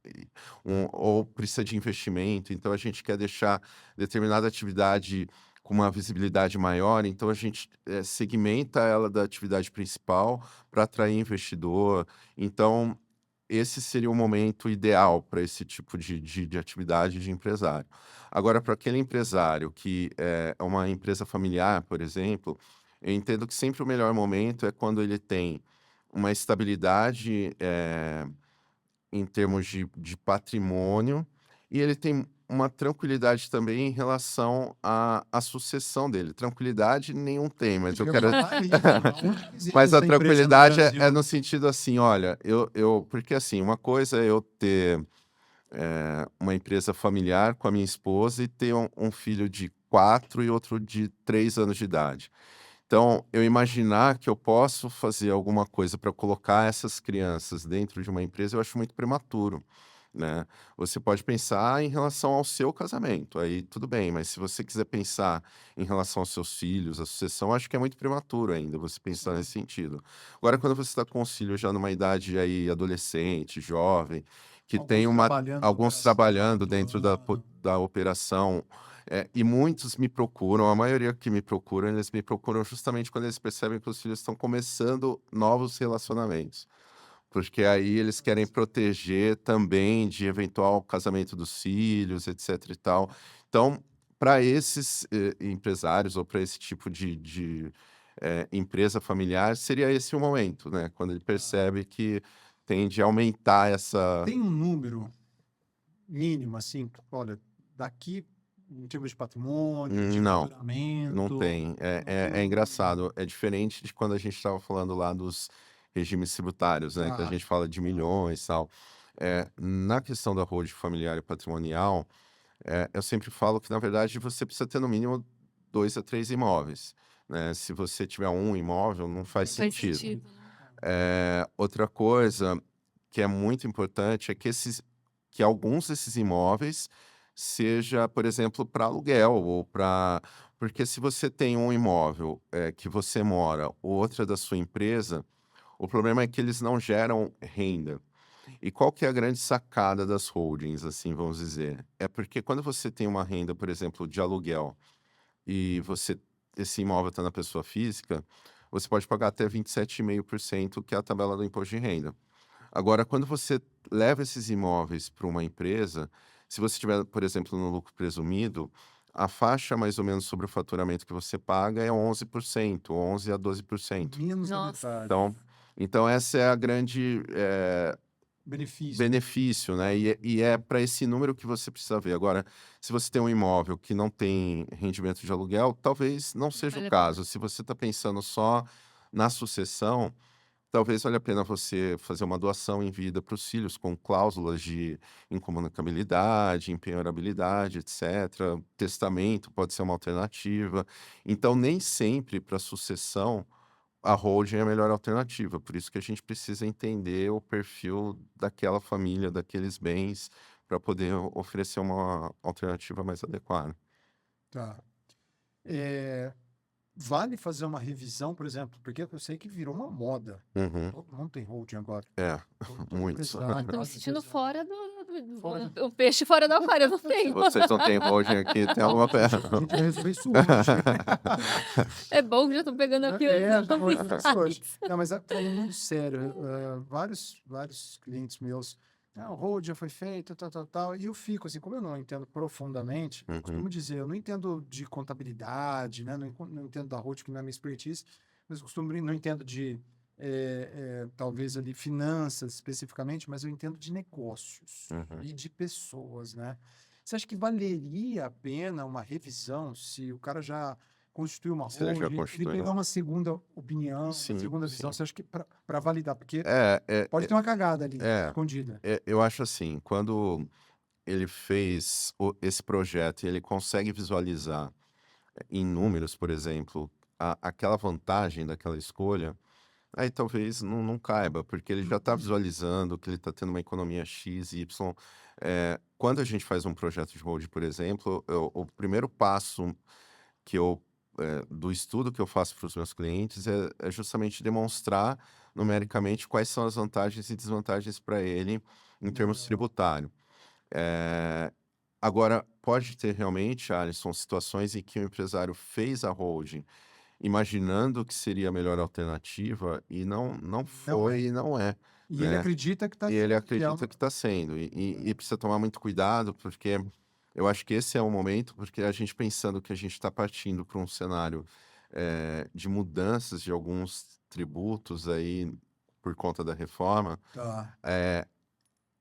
ou precisa de investimento, então a gente quer deixar determinada atividade com uma visibilidade maior, então a gente segmenta ela da atividade principal para atrair investidor. Então, esse seria o momento ideal para esse tipo de atividade de empresário. Agora, para aquele empresário que é uma empresa familiar, por exemplo, eu entendo que sempre o melhor momento é quando ele tem uma estabilidade, em termos de patrimônio, e ele tem uma tranquilidade também em relação à sucessão dele. Tranquilidade nenhum tem, mas isso eu que eu ia quero falar isso. Onde que existe mas a essa empresa no tranquilidade é Brasil? no sentido assim, olha, porque assim, uma coisa é eu ter uma empresa familiar com a minha esposa e ter um filho de 4 e outro de 3 anos de idade. Então, eu imaginar que eu posso fazer alguma coisa para colocar essas crianças dentro de uma empresa, eu acho muito prematuro, né? Você pode pensar em relação ao seu casamento, aí tudo bem, mas se você quiser pensar em relação aos seus filhos, a sucessão, acho que é muito prematuro ainda você pensar Sim. nesse sentido. Agora, quando você está com os filhos já numa idade aí adolescente, jovem, que tem alguns trabalhando dentro da operação, e muitos me procuram, a maioria que me procuram, eles me procuram justamente quando eles percebem que os filhos estão começando novos relacionamentos. Porque aí eles querem proteger também de eventual casamento dos filhos, etc e tal. Então, para esses empresários ou para esse tipo de empresa familiar, seria esse o momento, né? Quando ele percebe que tende a aumentar essa. Tem um número mínimo, assim, olha, daqui, em termos de patrimônio, de Não. Não faturamento, tem. não tem É um... engraçado. É diferente de quando a gente estava falando lá dos regimes tributários, né? Que a Tá. gente fala de milhões e tal. Na questão da holding familiar e patrimonial, eu sempre falo que, na verdade, você precisa ter no mínimo 2 a 3 imóveis. né? Se você tiver um imóvel, não faz Faz sentido. sentido, né? Outra coisa que é muito importante é que alguns desses imóveis seja, por exemplo, para aluguel ou para... Porque se você tem um imóvel que você mora, o outro é da sua empresa, o problema é que eles não geram renda. E qual que é a grande sacada das holdings, assim, vamos dizer? É porque quando você tem uma renda, por exemplo, de aluguel, e esse imóvel está na pessoa física, você pode pagar até 27,5%, que é a tabela do imposto de renda. Agora, quando você leva esses imóveis para uma empresa, se você tiver, por exemplo, no lucro presumido, a faixa mais ou menos sobre o faturamento que você paga é 11%, 11 a 12%. Menos da Nossa. metade. Então essa é a grande Benefício. benefício, né? E é para esse número que você precisa ver. Agora, se você tem um imóvel que não tem rendimento de aluguel, talvez não seja Vale o a pena. caso. Se você está pensando só na sucessão, talvez valha a pena você fazer uma doação em vida para os filhos, com cláusulas de incomunicabilidade, empenhorabilidade, etc. Testamento pode ser uma alternativa. Então, nem sempre para sucessão a holding é a melhor alternativa. Por isso que a gente precisa entender o perfil daquela família, daqueles bens, para poder oferecer uma alternativa mais adequada. Tá. Vale fazer uma revisão, por exemplo, porque eu sei que virou uma moda. Uhum. Todo mundo tem holding agora. Todo Muito. empresário, Tô me todo sentindo empresário. fora Fora o peixe fora do aquário, eu não Se tenho. vocês não têm holding aqui, tem alguma A perna. gente vai resolver isso hoje. É bom que já tô pegando aqui os Já vou resolver isso hoje. detalhes. Não, mas falando muito sério, vários clientes meus, o hold já foi feito, tal, e eu fico assim, como eu não entendo profundamente, eu Uhum. costumo dizer, eu não entendo de contabilidade, né? Não entendo da hold, que não é minha expertise, mas não entendo de, talvez ali, finanças especificamente, mas eu entendo de negócios Uhum. e de pessoas, né? Você acha que valeria a pena uma revisão se o cara já constituiu uma Se ele já holding, ele constituiu. pegar uma segunda opinião, uma Sim, segunda visão, sim. você acha que para validar? Porque É, pode ter uma cagada ali, é, escondida. eu acho assim, quando ele fez esse projeto e ele consegue visualizar em números, por exemplo, aquela vantagem daquela escolha, aí talvez não caiba, porque ele já está visualizando que ele está tendo uma economia X, Y. Quando a gente faz um projeto de hold, por exemplo, o primeiro passo que do estudo que eu faço para os meus clientes é justamente demonstrar numericamente quais são as vantagens e desvantagens para ele em termos Legal. tributários. Agora, pode ter realmente, Alisson, situações em que o empresário fez a holding imaginando que seria a melhor alternativa e não foi e não é, E ele né? acredita que está E ele sendo acredita que está sendo. E precisa tomar muito cuidado, porque eu acho que esse é o momento, porque a gente pensando que a gente está partindo para um cenário de mudanças de alguns tributos aí por conta da reforma, Tá.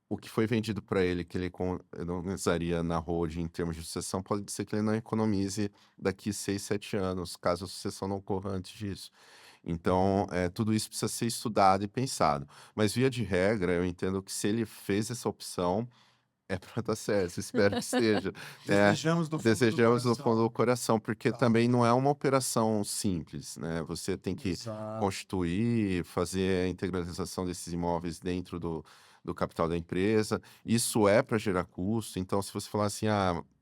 o que foi vendido para ele que ele economizaria na holding em termos de sucessão, pode ser que ele não economize daqui 6, 7 anos, caso a sucessão não ocorra antes disso. Então, tudo isso precisa ser estudado e pensado. Mas, via de regra, eu entendo que se ele fez essa opção, é para dar certo. Espero que esteja. Desejamos do fundo do Desejamos do coração. fundo do coração, porque Tá. também não é uma operação simples, né? Você tem que Exato. constituir, fazer a integralização desses imóveis dentro do capital da empresa. Isso é para gerar custo. Então, se você falar assim,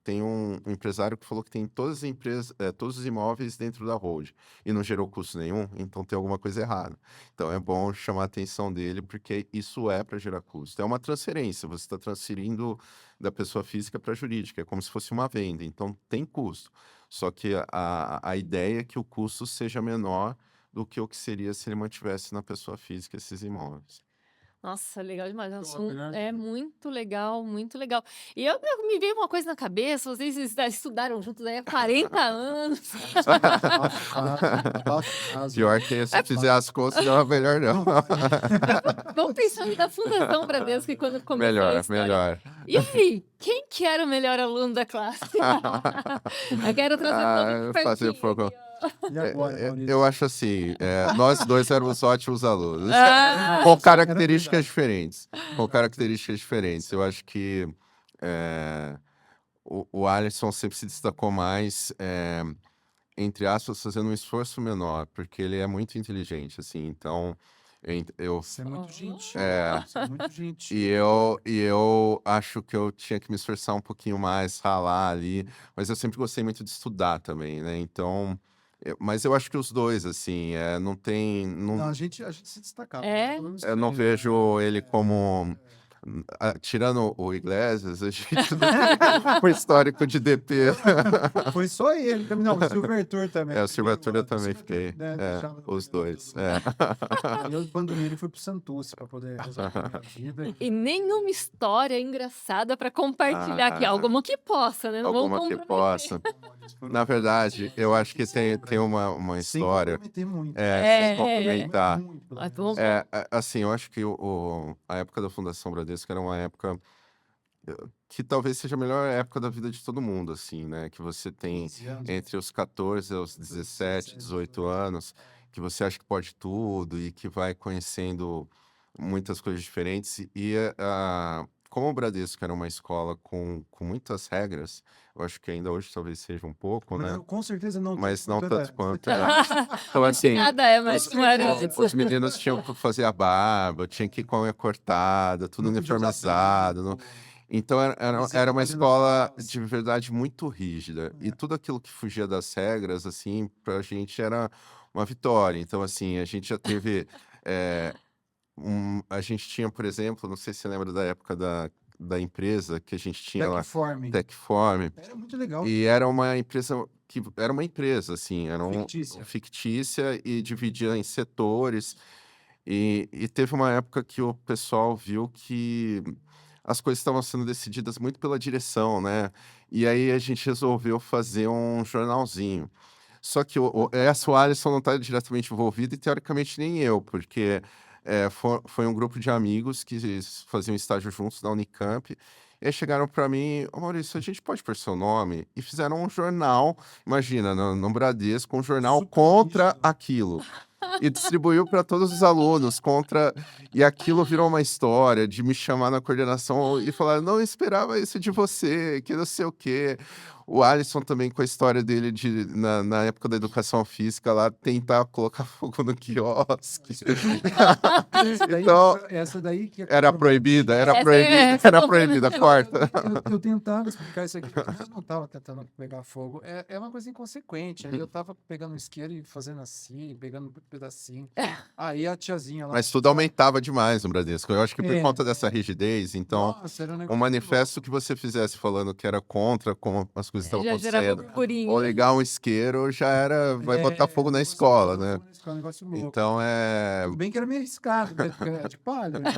tem um empresário que falou que tem todas as empresas, todos os imóveis dentro da hold e não gerou custo nenhum, então tem alguma coisa errada. Então, é bom chamar a atenção dele, porque isso é para gerar custo. É uma transferência, você está transferindo da pessoa física para a jurídica, é como se fosse uma venda, então tem custo. Só que a ideia é que o custo seja menor do que o que seria se ele mantivesse na pessoa física esses imóveis. Nossa, legal demais. É um Top, assunto- né? É muito legal, muito legal. E me veio uma coisa na cabeça, vocês estudaram juntos aí há 40 anos. Pior que se fizer as contas, não é melhor não. Vamos pensando da Fundação Bradesco que quando começou a Melhor, história. melhor. E aí, quem que era o melhor aluno da classe? Eu quero trazer todo mundo Fazer pertinho fogo. aqui, ó. E agora, Maurício? Eu acho assim, nós dois éramos ótimos alunos, Ah, com Era características verdade. diferentes. Com características diferentes. Eu acho que o Alisson sempre se destacou mais entre aspas, fazendo um esforço menor, porque ele é muito inteligente, assim, então eu Você é muito Oh. gentil. é, Você é muito gentil. e eu acho que eu tinha que me esforçar um pouquinho mais, ralar ali, mas eu sempre gostei muito de estudar também, né? Então, mas eu acho que os dois, assim, não tem, Não, não, a gente se destacava. É? Falando eu não sério. vejo ele como. Tirando o Iglesias, a gente não tem um histórico de DP. Foi só ele também. Não, o Silvertur também. O Silvertura eu Primeiro ano. O também Silvertur, fiquei. né, deixava no Os primeiro ano dois. todo mundo. Aí eu abandonei ele e fui pro Santos para poder resolver a minha vida. E nenhuma história engraçada para compartilhar aqui. Ah, Alguma que possa, né? Não vamos alguma que comprometer. possa. Na verdade, eu acho que tem uma Sem história. comprometer muito. Sem É, complementar. Muito, pelo Mas menos. vamos. Assim, eu acho que a época da Fundação Bradesco era uma época que talvez seja a melhor época da vida de todo mundo, assim, né? Que você tem 15 anos. entre os 14 aos 17, 18 anos, que você acha que pode tudo e que vai conhecendo muitas coisas diferentes. E como o Bradesco era uma escola com muitas regras, eu acho que ainda hoje talvez seja um pouco, né? Com certeza não Mas não tanto tanto quanto quanto. Então, assim, Nada é, mas não era antes. os meninos tinham que fazer a barba, tinha que ir com a unha cortada, tudo não podia usar uniformizado. brinco. Então, Camiseta era uma cabelo escola atrás. de verdade muito rígida. E tudo aquilo que fugia das regras, assim, pra gente era uma vitória. Então, assim, a gente já teve. A gente tinha, por exemplo, não sei se você lembra da época da empresa que a gente tinha lá, Techform. Techform. Era muito legal. E era uma empresa que era uma empresa, assim, era Fictícia. fictícia e dividia em setores. E teve uma época que o pessoal viu que as coisas estavam sendo decididas muito pela direção, né? E aí a gente resolveu fazer um jornalzinho. Só que o Alisson não está diretamente envolvido e teoricamente nem eu, porque foi um grupo de amigos que faziam estágio juntos na Unicamp. E aí chegaram para mim, ô Maurício, a gente pode pôr seu nome? E fizeram um jornal, imagina, no Bradesco, um jornal Super contra rígido. aquilo. E distribuiu para todos os alunos contra. E aquilo virou uma história de me chamar na coordenação e falar: não esperava isso de você, que não sei o quê. O Alisson também, com a história dele na época da educação física, lá tentar colocar fogo no quiosque. Então, Essa daí que era proibida, era Essa proibida, é- essa era não- proibida, corta. Eu tentava explicar isso aqui, mas eu não estava tentando pegar fogo. É uma coisa inconsequente. Aí eu tava pegando um isqueiro e fazendo assim, pegando um pedacinho. Aí a tiazinha lá. Mas tudo aumentava demais no Bradesco. Eu acho que por conta dessa rigidez, então, Nossa, era um um negócio manifesto que você fizesse falando que era contra como as coisas estavam Já gerava acontecendo, burburinho. ou ligar um isqueiro, já era, vai botar fogo na negócio escola, louco, né? um negócio louco. Então, Tudo bem que era meio arriscado, né? Porque era de palha. Né?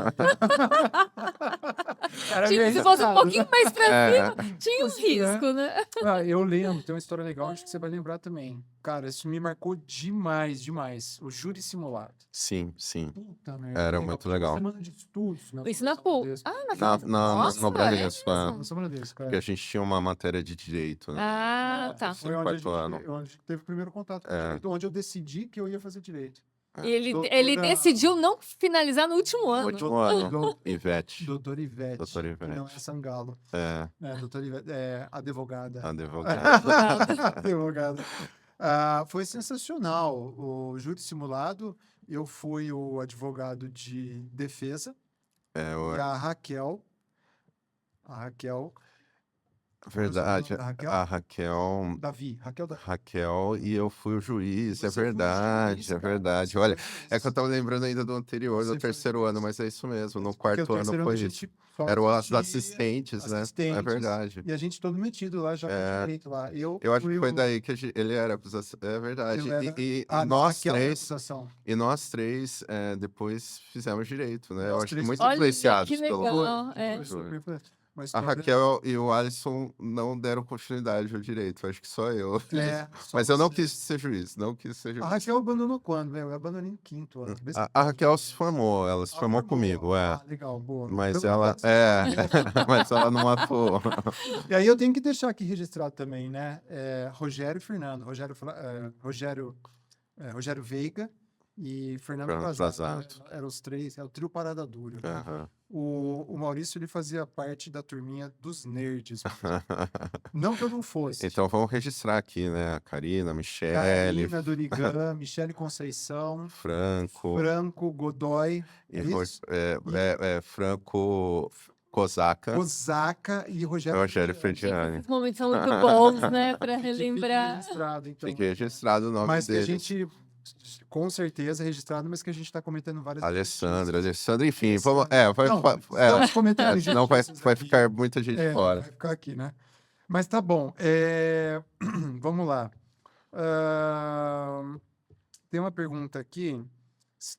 Era meio Se fosse um arriscado, pouquinho né? mais pra É, cima, tinha um Fosse, né? risco, né? Eu lembro, tem uma história legal, acho que você vai lembrar também. Cara, isso me marcou demais, demais. O júri simulado. sim, sim. Puta merda. Era que muito Tinha uma legal. semana de estudos. O Ensinapu. Bradesco. Nossa, No Bradesco, é Na semana desse, cara. porque a gente tinha uma matéria de direito, né? Ah, tá. Foi onde a gente, Quarto ano. onde teve o primeiro contato com É. direito, onde eu decidi que eu ia fazer direito. E ele Doutora- decidiu não finalizar no último No ano. último ano, Dou- Ivete. Doutora Ivete. Doutora que Não é Ivete. Sangalo. É, Doutora Ivete, advogada. advogada. Advogada. Foi sensacional. O júri simulado, eu fui o advogado de defesa e a Raquel. Verdade, da Raquel? a Raquel. Raquel Davi. Raquel e eu fui o juiz, Você é foi o verdade, juiz, é cara. verdade. Você Olha, foi o juiz. é que eu tava lembrando ainda do anterior, Você do foi o terceiro juiz. ano, mas é isso mesmo, no Porque o quarto ano terceiro foi a isso. gente só Era os assistia assistentes, né? É assistentes, verdade. E a gente todo metido lá, já É. com direito lá. Eu Eu acho que foi o- daí que ele era acusação. É verdade. eu era- E não, nós Raquel era três, acusação. depois fizemos direito, né? Eu Nós acho que três muito Olha, influenciados que pelo. legal. É. Foi super influente. Uma A história- Raquel e o Alisson não deram continuidade ao direito, acho que só eu. Só Mas eu não você. quis ser juiz, não quis ser A juiz. Raquel abandonou quando, velho? Eu abandonei no quinto ano. A Raquel se formou, ela se Ah, formou comigo, é. legal, boa. Mas Pelo ela, menos- mas ela não atuou. E aí eu tenho que deixar aqui registrado também, né? Rogério e Fernando. Rogério Veiga e Fernando Fernando Prazato, né? Prazato. Eram os três, é o trio Parada Dura, né? Aham. O Maurício, ele fazia parte da turminha dos nerds mesmo. Não que eu não fosse. Então vamos registrar aqui, né? A Karina, a Michele, Karina Durigan, Michele Conceição, Franco Franco Godoy, e é isso? E Franco Kozaka, Osaka e Rogério Rogério Frediani. Gente, Ferdiani. esses momentos são muito bons, né? Pra Fique relembrar. registrado, então. Fique registrado o nome Mas que a deles. gente, com certeza, é registrado, mas que a gente está cometendo várias injustiças. Alessandra, enfim, vamos, Alessandra. Não, estamos cometendo senão vai injustiças aqui. ficar muita gente fora. Vai ficar aqui, né? Mas tá bom. Vamos lá. Tem uma pergunta aqui.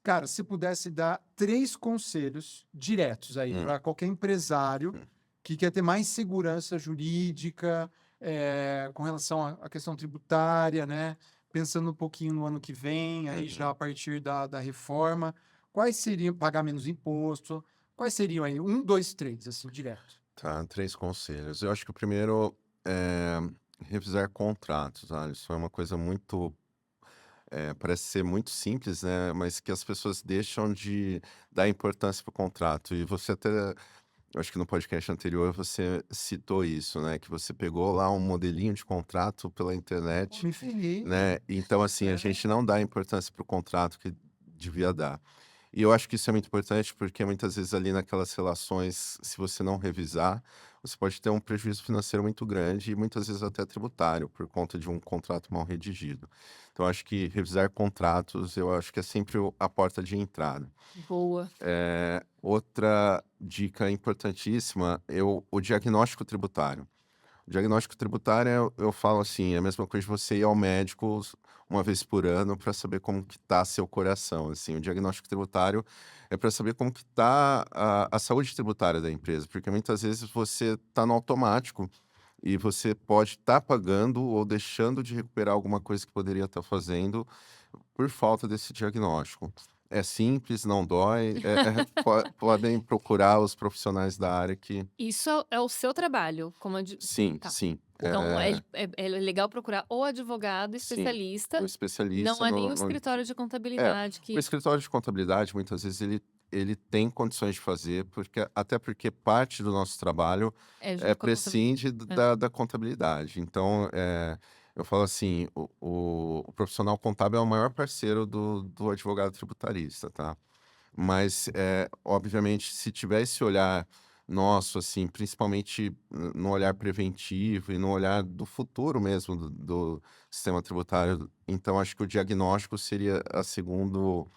Cara, se pudesse dar 3 conselhos diretos aí para qualquer empresário que quer ter mais segurança jurídica com relação à questão tributária, né? Pensando um pouquinho no ano que vem, aí já a partir da reforma, quais seriam, pagar menos imposto, quais seriam aí? 1, 2, 3, assim, direto. Tá, 3 conselhos. Eu acho que o primeiro é revisar contratos, Alisson. É uma coisa muito, parece ser muito simples, né? Mas que as pessoas deixam de dar importância para o contrato. E você até, eu acho que no podcast anterior você citou isso, né? Que você pegou lá um modelinho de contrato pela internet, Me ferrei. né? Então, assim, a gente não dá importância para o contrato que devia dar. E eu acho que isso é muito importante porque muitas vezes ali naquelas relações, se você não revisar, você pode ter um prejuízo financeiro muito grande e muitas vezes até tributário por conta de um contrato mal redigido. Então, eu acho que revisar contratos, eu acho que é sempre a porta de entrada. Boa. Outra dica importantíssima é o diagnóstico tributário. O diagnóstico tributário, eu falo assim, é a mesma coisa de você ir ao médico uma vez por ano para saber como que tá seu coração, assim. O diagnóstico tributário é para saber como que tá a saúde tributária da empresa, porque muitas vezes você está no automático e você pode estar pagando ou deixando de recuperar alguma coisa que poderia estar fazendo por falta desse diagnóstico. É simples, não dói, podem procurar os profissionais da área que... Isso é o seu trabalho, como Sim, tá. sim. Então é legal procurar o advogado Sim, o especialista, especialista não é nem o no escritório de o contabilidade que escritório de contabilidade, muitas vezes, ele tem condições de fazer, até porque parte do nosso trabalho junto com a prescinde da contabilidade. Então, eu falo assim, o profissional contábil é o maior parceiro do advogado tributarista, tá? Mas, obviamente, se tiver esse olhar nosso, assim, principalmente no olhar preventivo e no olhar do futuro mesmo do sistema tributário, então acho que o diagnóstico seria a segundo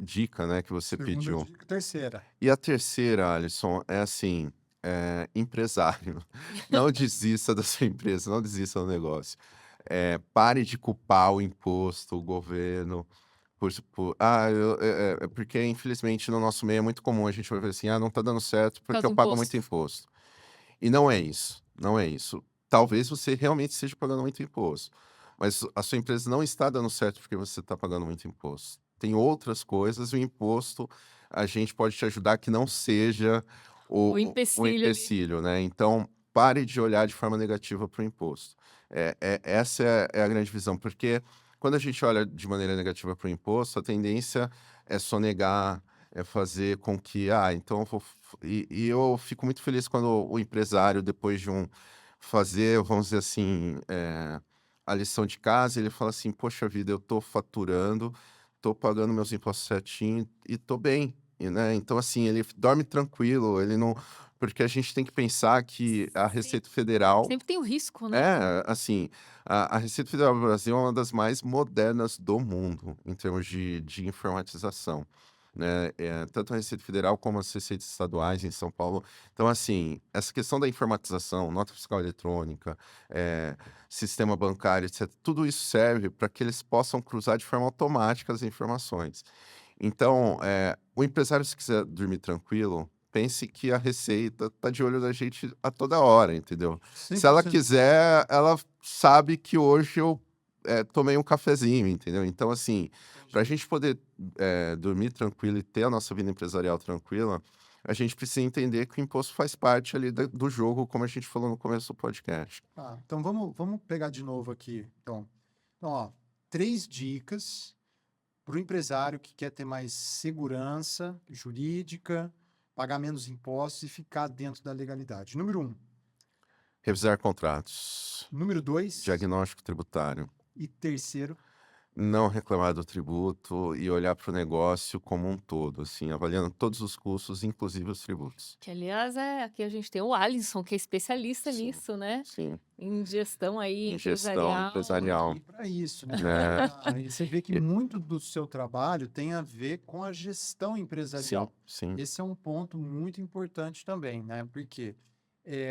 dica, né, que você Segunda pediu. dica. Terceira. E a terceira, Alisson, é assim, empresário, não desista da sua empresa, não desista do negócio. Pare de culpar o imposto, o governo, porque infelizmente no nosso meio é muito comum a gente vai ver assim, não tá dando certo por porque causa eu do pago muito imposto. imposto. E não é isso, não é isso. Talvez você realmente esteja pagando muito imposto, mas a sua empresa não está dando certo porque você está pagando muito imposto. Tem outras coisas, e o imposto a gente pode te ajudar que não seja O o empecilho ali. empecilho, né? Então, pare de olhar de forma negativa para o imposto. Essa é a grande visão, porque quando a gente olha de maneira negativa para o imposto, a tendência é sonegar, é fazer com que, então eu vou. E eu fico muito feliz quando o empresário, depois de fazer, vamos dizer assim, a lição de casa, ele fala assim: poxa vida, eu estou faturando, estou pagando meus impostos certinho e estou bem. Né? Então, assim, ele dorme tranquilo, ele não. Porque a gente tem que pensar que a Receita Federal. Sempre tem o risco, né? Assim, a Receita Federal do Brasil é uma das mais modernas do mundo em termos de informatização, né? Tanto a Receita Federal como as receitas estaduais em São Paulo. Então, assim, essa questão da informatização, nota fiscal eletrônica, sistema bancário, etc., tudo isso serve para que eles possam cruzar de forma automática as informações. Então, o empresário, se quiser dormir tranquilo, pense que a Receita está de olho na gente a toda hora, entendeu? Se ela 100%. quiser, ela sabe que hoje eu tomei um cafezinho, entendeu? Então, assim, para a gente poder dormir tranquilo e ter a nossa vida empresarial tranquila, a gente precisa entender que o imposto faz parte ali do jogo, como a gente falou no começo do podcast. Então vamos pegar de novo aqui. Então, ó, 3 dicas para o empresário que quer ter mais segurança jurídica, pagar menos impostos e ficar dentro da legalidade. Número 1. Revisar contratos, Número 2. diagnóstico tributário, E terceiro. não reclamar do tributo e olhar para o negócio como um todo, assim, avaliando todos os custos, inclusive os tributos. Que, aliás, aqui a gente tem o Alisson, que é especialista Sim, nisso, né? sim. Em gestão aí Em gestão empresarial. empresarial, Para isso, né? né? Aí você vê que E- muito do seu trabalho tem a ver com a gestão Sim, empresarial. sim, Esse é um ponto muito importante também, né? Porque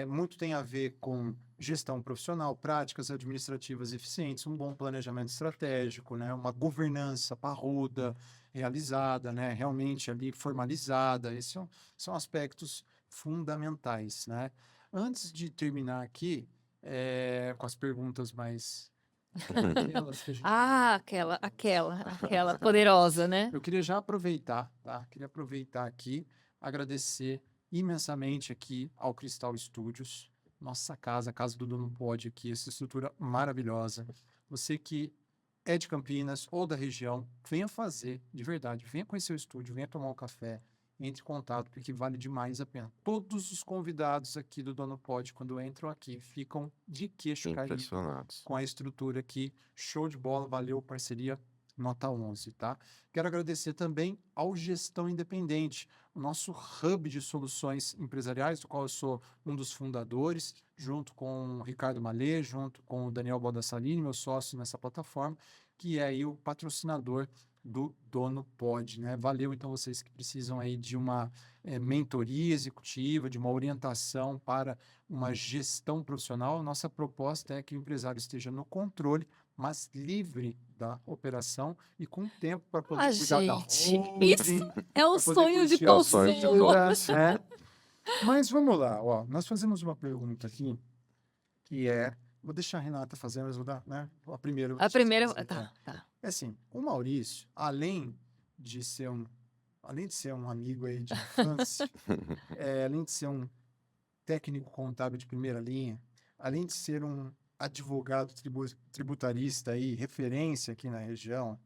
muito tem a ver com gestão profissional, práticas administrativas eficientes, um bom planejamento estratégico, né? Uma governança parruda, realizada, né? Realmente ali formalizada. Esses são aspectos fundamentais, né? Antes de terminar aqui, com as perguntas mais aquelas que a gente Ah, aquela poderosa, né? eu queria já aproveitar, tá? Queria aproveitar aqui, agradecer imensamente aqui ao Cristal Studios, nossa casa, a casa do Dono Pod aqui, essa estrutura maravilhosa. Você que é de Campinas ou da região, venha fazer, de verdade, venha conhecer o estúdio, venha tomar um café, entre em contato, porque vale demais a pena. Todos os convidados aqui do Dono Pod, quando entram aqui, ficam de queixo caído impressionados. com a estrutura aqui. Show de bola, valeu, parceria nota 11, tá? Quero agradecer também ao Gestão Independente, o nosso hub de soluções empresariais, do qual eu sou um dos fundadores, junto com o Ricardo Malê, junto com o Daniel Baldassalini, meu sócio nessa plataforma, que é aí o patrocinador do Dono Pod, né? Valeu, então, vocês que precisam aí de uma mentoria executiva, de uma orientação para uma gestão profissional. Nossa proposta é que o empresário esteja no controle, mas livre da operação e com tempo para poder Ah, cuidar da gente, holding, isso é o para poder sonho de curtir a É o sonho de consumo. todos. vida, né? Mas vamos lá, ó. Nós fazemos uma pergunta aqui, que é... Vou deixar a Renata fazer, mas vou dar, né? A primeira. eu vou A deixar você primeira. fazer, então. Tá. É assim, o Maurício, além de ser um amigo aí de infância, além de ser um técnico contábil de primeira linha, além de ser um advogado tributarista aí, referência aqui na região,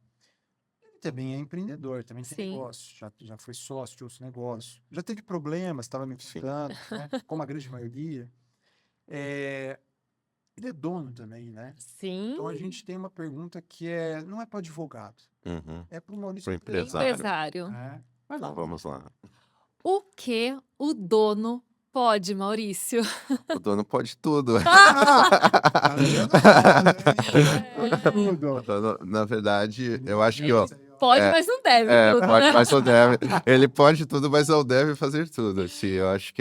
ele também é empreendedor, também tem Sim. negócio, já foi sócio de outros negócios, já teve problemas, estava me contando, né? Como a grande maioria. Ele é dono também, né? Sim. Então a gente tem uma pergunta que não é para advogado, Uhum. é para o Maurício Pro empresário. Empresário. né? Vai lá. Então vamos lá. O que o dono pode, Maurício? O dono pode tudo. Tá vendo? O dono, na verdade, eu acho que, ó, Pode, É, mas não deve. tudo, pode, né? mas não deve. Ele pode tudo, mas não deve fazer tudo. Assim, eu acho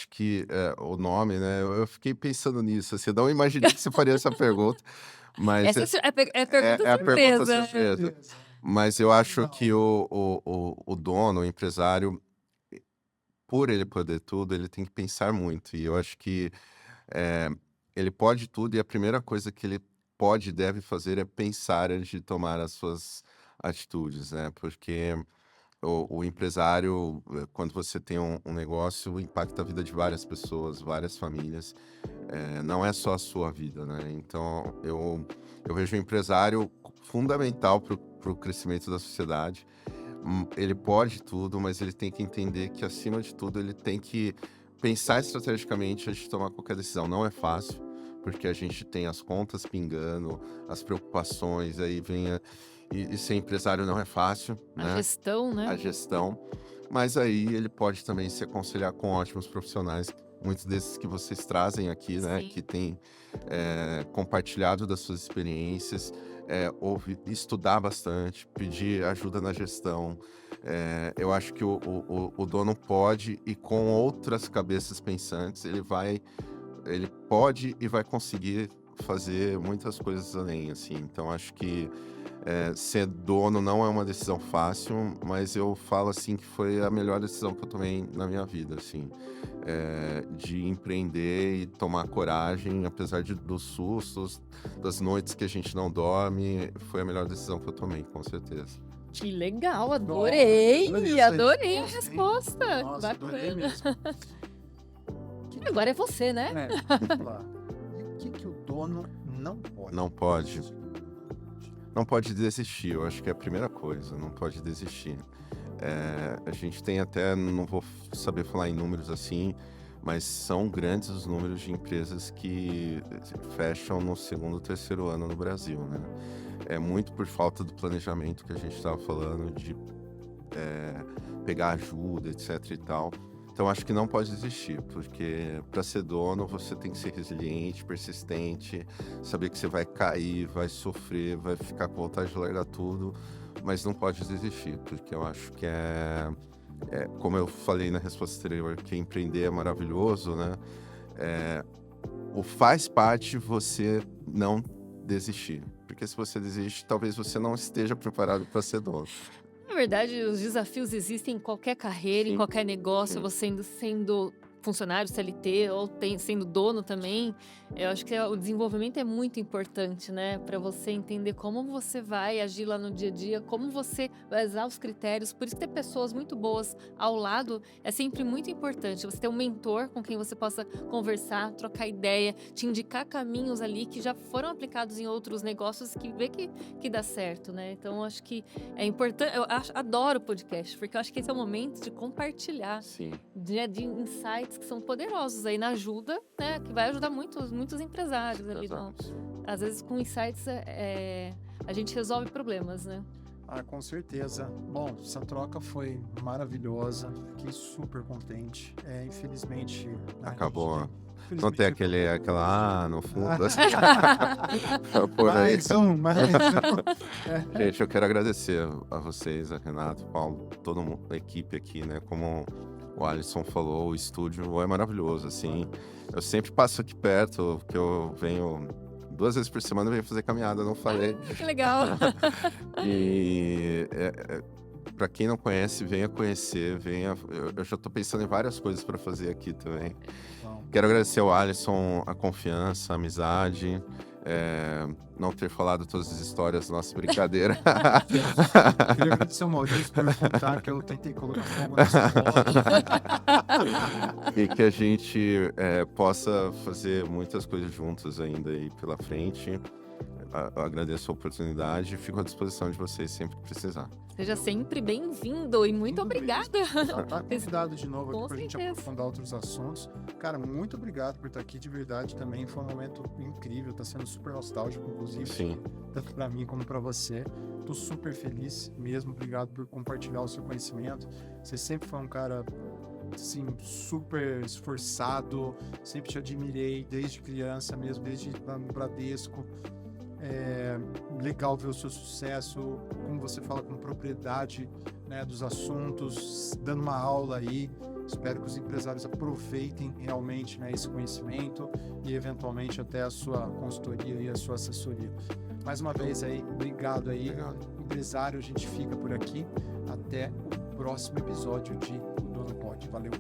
que o nome, né? Eu fiquei pensando nisso. Assim, eu não imaginei que você faria essa pergunta, mas Essa é pergunta é a pergunta surpresa. surpresa. Mas eu acho que o dono, o empresário, por ele poder tudo, ele tem que pensar muito. E eu acho que ele pode tudo, e a primeira coisa que ele pode e deve fazer é pensar antes de tomar as suas atitudes, né? Porque o empresário, quando você tem um negócio, impacta a vida de várias pessoas, várias famílias. Não é só a sua vida, né? Então, eu vejo o empresário fundamental para o crescimento da sociedade. Ele pode tudo, mas ele tem que entender que, acima de tudo, ele tem que pensar estrategicamente antes de tomar qualquer decisão. Não é fácil, porque a gente tem as contas pingando, as preocupações, aí vem e ser empresário não é fácil, A né? gestão, A né? gestão. Mas aí ele pode também se aconselhar com ótimos profissionais, muitos desses que vocês trazem aqui, né? Sim. Que têm compartilhado das suas experiências, estudar bastante, pedir ajuda na gestão. Eu acho que o dono pode, e com outras cabeças pensantes, ele pode e vai conseguir fazer muitas coisas além, assim. Então, acho que ser dono não é uma decisão fácil, mas eu falo, assim, que foi a melhor decisão que eu tomei na minha vida, assim. De empreender e tomar coragem, apesar dos sustos, das noites que a gente não dorme, foi a melhor decisão que eu tomei, com certeza. Que legal, adorei! Adorei essa Adorei a resposta, hein? resposta. Nossa, adorei Bacana. mesmo. Agora é você, né? Vamos lá. E o que o dono não pode? Não pode. não pode desistir, eu acho que é a primeira coisa, não pode desistir. A gente tem até, não vou saber falar em números assim, mas são grandes os números de empresas que fecham no segundo, terceiro ano no Brasil, né? É muito por falta do planejamento que a gente estava falando, de pegar ajuda, etc e tal. Então, acho que não pode desistir, porque para ser dono, você tem que ser resiliente, persistente, saber que você vai cair, vai sofrer, vai ficar com vontade de largar tudo, mas não pode desistir, porque eu acho que como eu falei na resposta anterior, que empreender é maravilhoso, né? O faz parte você não desistir, porque se você desiste, talvez você não esteja preparado para ser dono. Na verdade, os desafios existem em qualquer carreira, em Sim, qualquer negócio, sim. você sendo funcionário, CLT, ou sendo dono também. Eu acho que o desenvolvimento é muito importante, né? Para você entender como você vai agir lá no dia a dia, como você vai usar os critérios. Por isso que ter pessoas muito boas ao lado é sempre muito importante. Você ter um mentor com quem você possa conversar, trocar ideia, te indicar caminhos ali que já foram aplicados em outros negócios que vê que dá certo, né? Então, eu acho que é importante. Adoro o podcast, porque eu acho que esse é o momento de compartilhar Sim, de insights que são poderosos aí na ajuda, né? Que vai ajudar muitos empresários ali. Então, exato. às vezes, com insights, a gente resolve problemas, né? Ah, com certeza. Bom, essa troca foi maravilhosa. Fiquei super contente. Infelizmente, a Acabou. gente Não tem aquela no fundo. Assim. Por aí. mais um. Gente, eu quero agradecer a vocês, a Renato, Paulo, toda a equipe aqui, né? Como o Alisson falou, o estúdio é maravilhoso, assim. Eu sempre passo aqui perto, porque eu venho 2 vezes por semana, eu venho fazer caminhada, não falei. Que legal! E para quem não conhece, venha conhecer, eu já tô pensando em várias coisas para fazer aqui também. Quero agradecer ao Alisson a confiança, a amizade, não ter falado todas as histórias, nossa brincadeira. Queria agradecer ao Maurício por contar que eu tentei colocar fogo nessa bola. E que a gente possa fazer muitas coisas juntos ainda aí pela frente. Eu agradeço a oportunidade e fico à disposição de vocês sempre que precisar. Seja sempre bem-vindo e muito obrigada. Tá convidado de novo Com aqui pra gente certeza. aprofundar outros assuntos. Cara, muito obrigado por estar aqui de verdade também. Foi um momento incrível, tá sendo super nostálgico, inclusive, Sim, tanto pra mim como pra você. Tô super feliz mesmo. Obrigado por compartilhar o seu conhecimento. Você sempre foi um cara, assim, super esforçado. Sempre te admirei desde criança mesmo, desde lá no Bradesco. Legal ver o seu sucesso, como você fala com propriedade, né, dos assuntos, dando uma aula aí. Espero que os empresários aproveitem realmente, né, esse conhecimento e eventualmente até a sua consultoria e a sua assessoria. Mais uma vez aí, obrigado aí. obrigado. Empresário, a gente fica por aqui. Até o próximo episódio de O Dono Pode. Valeu!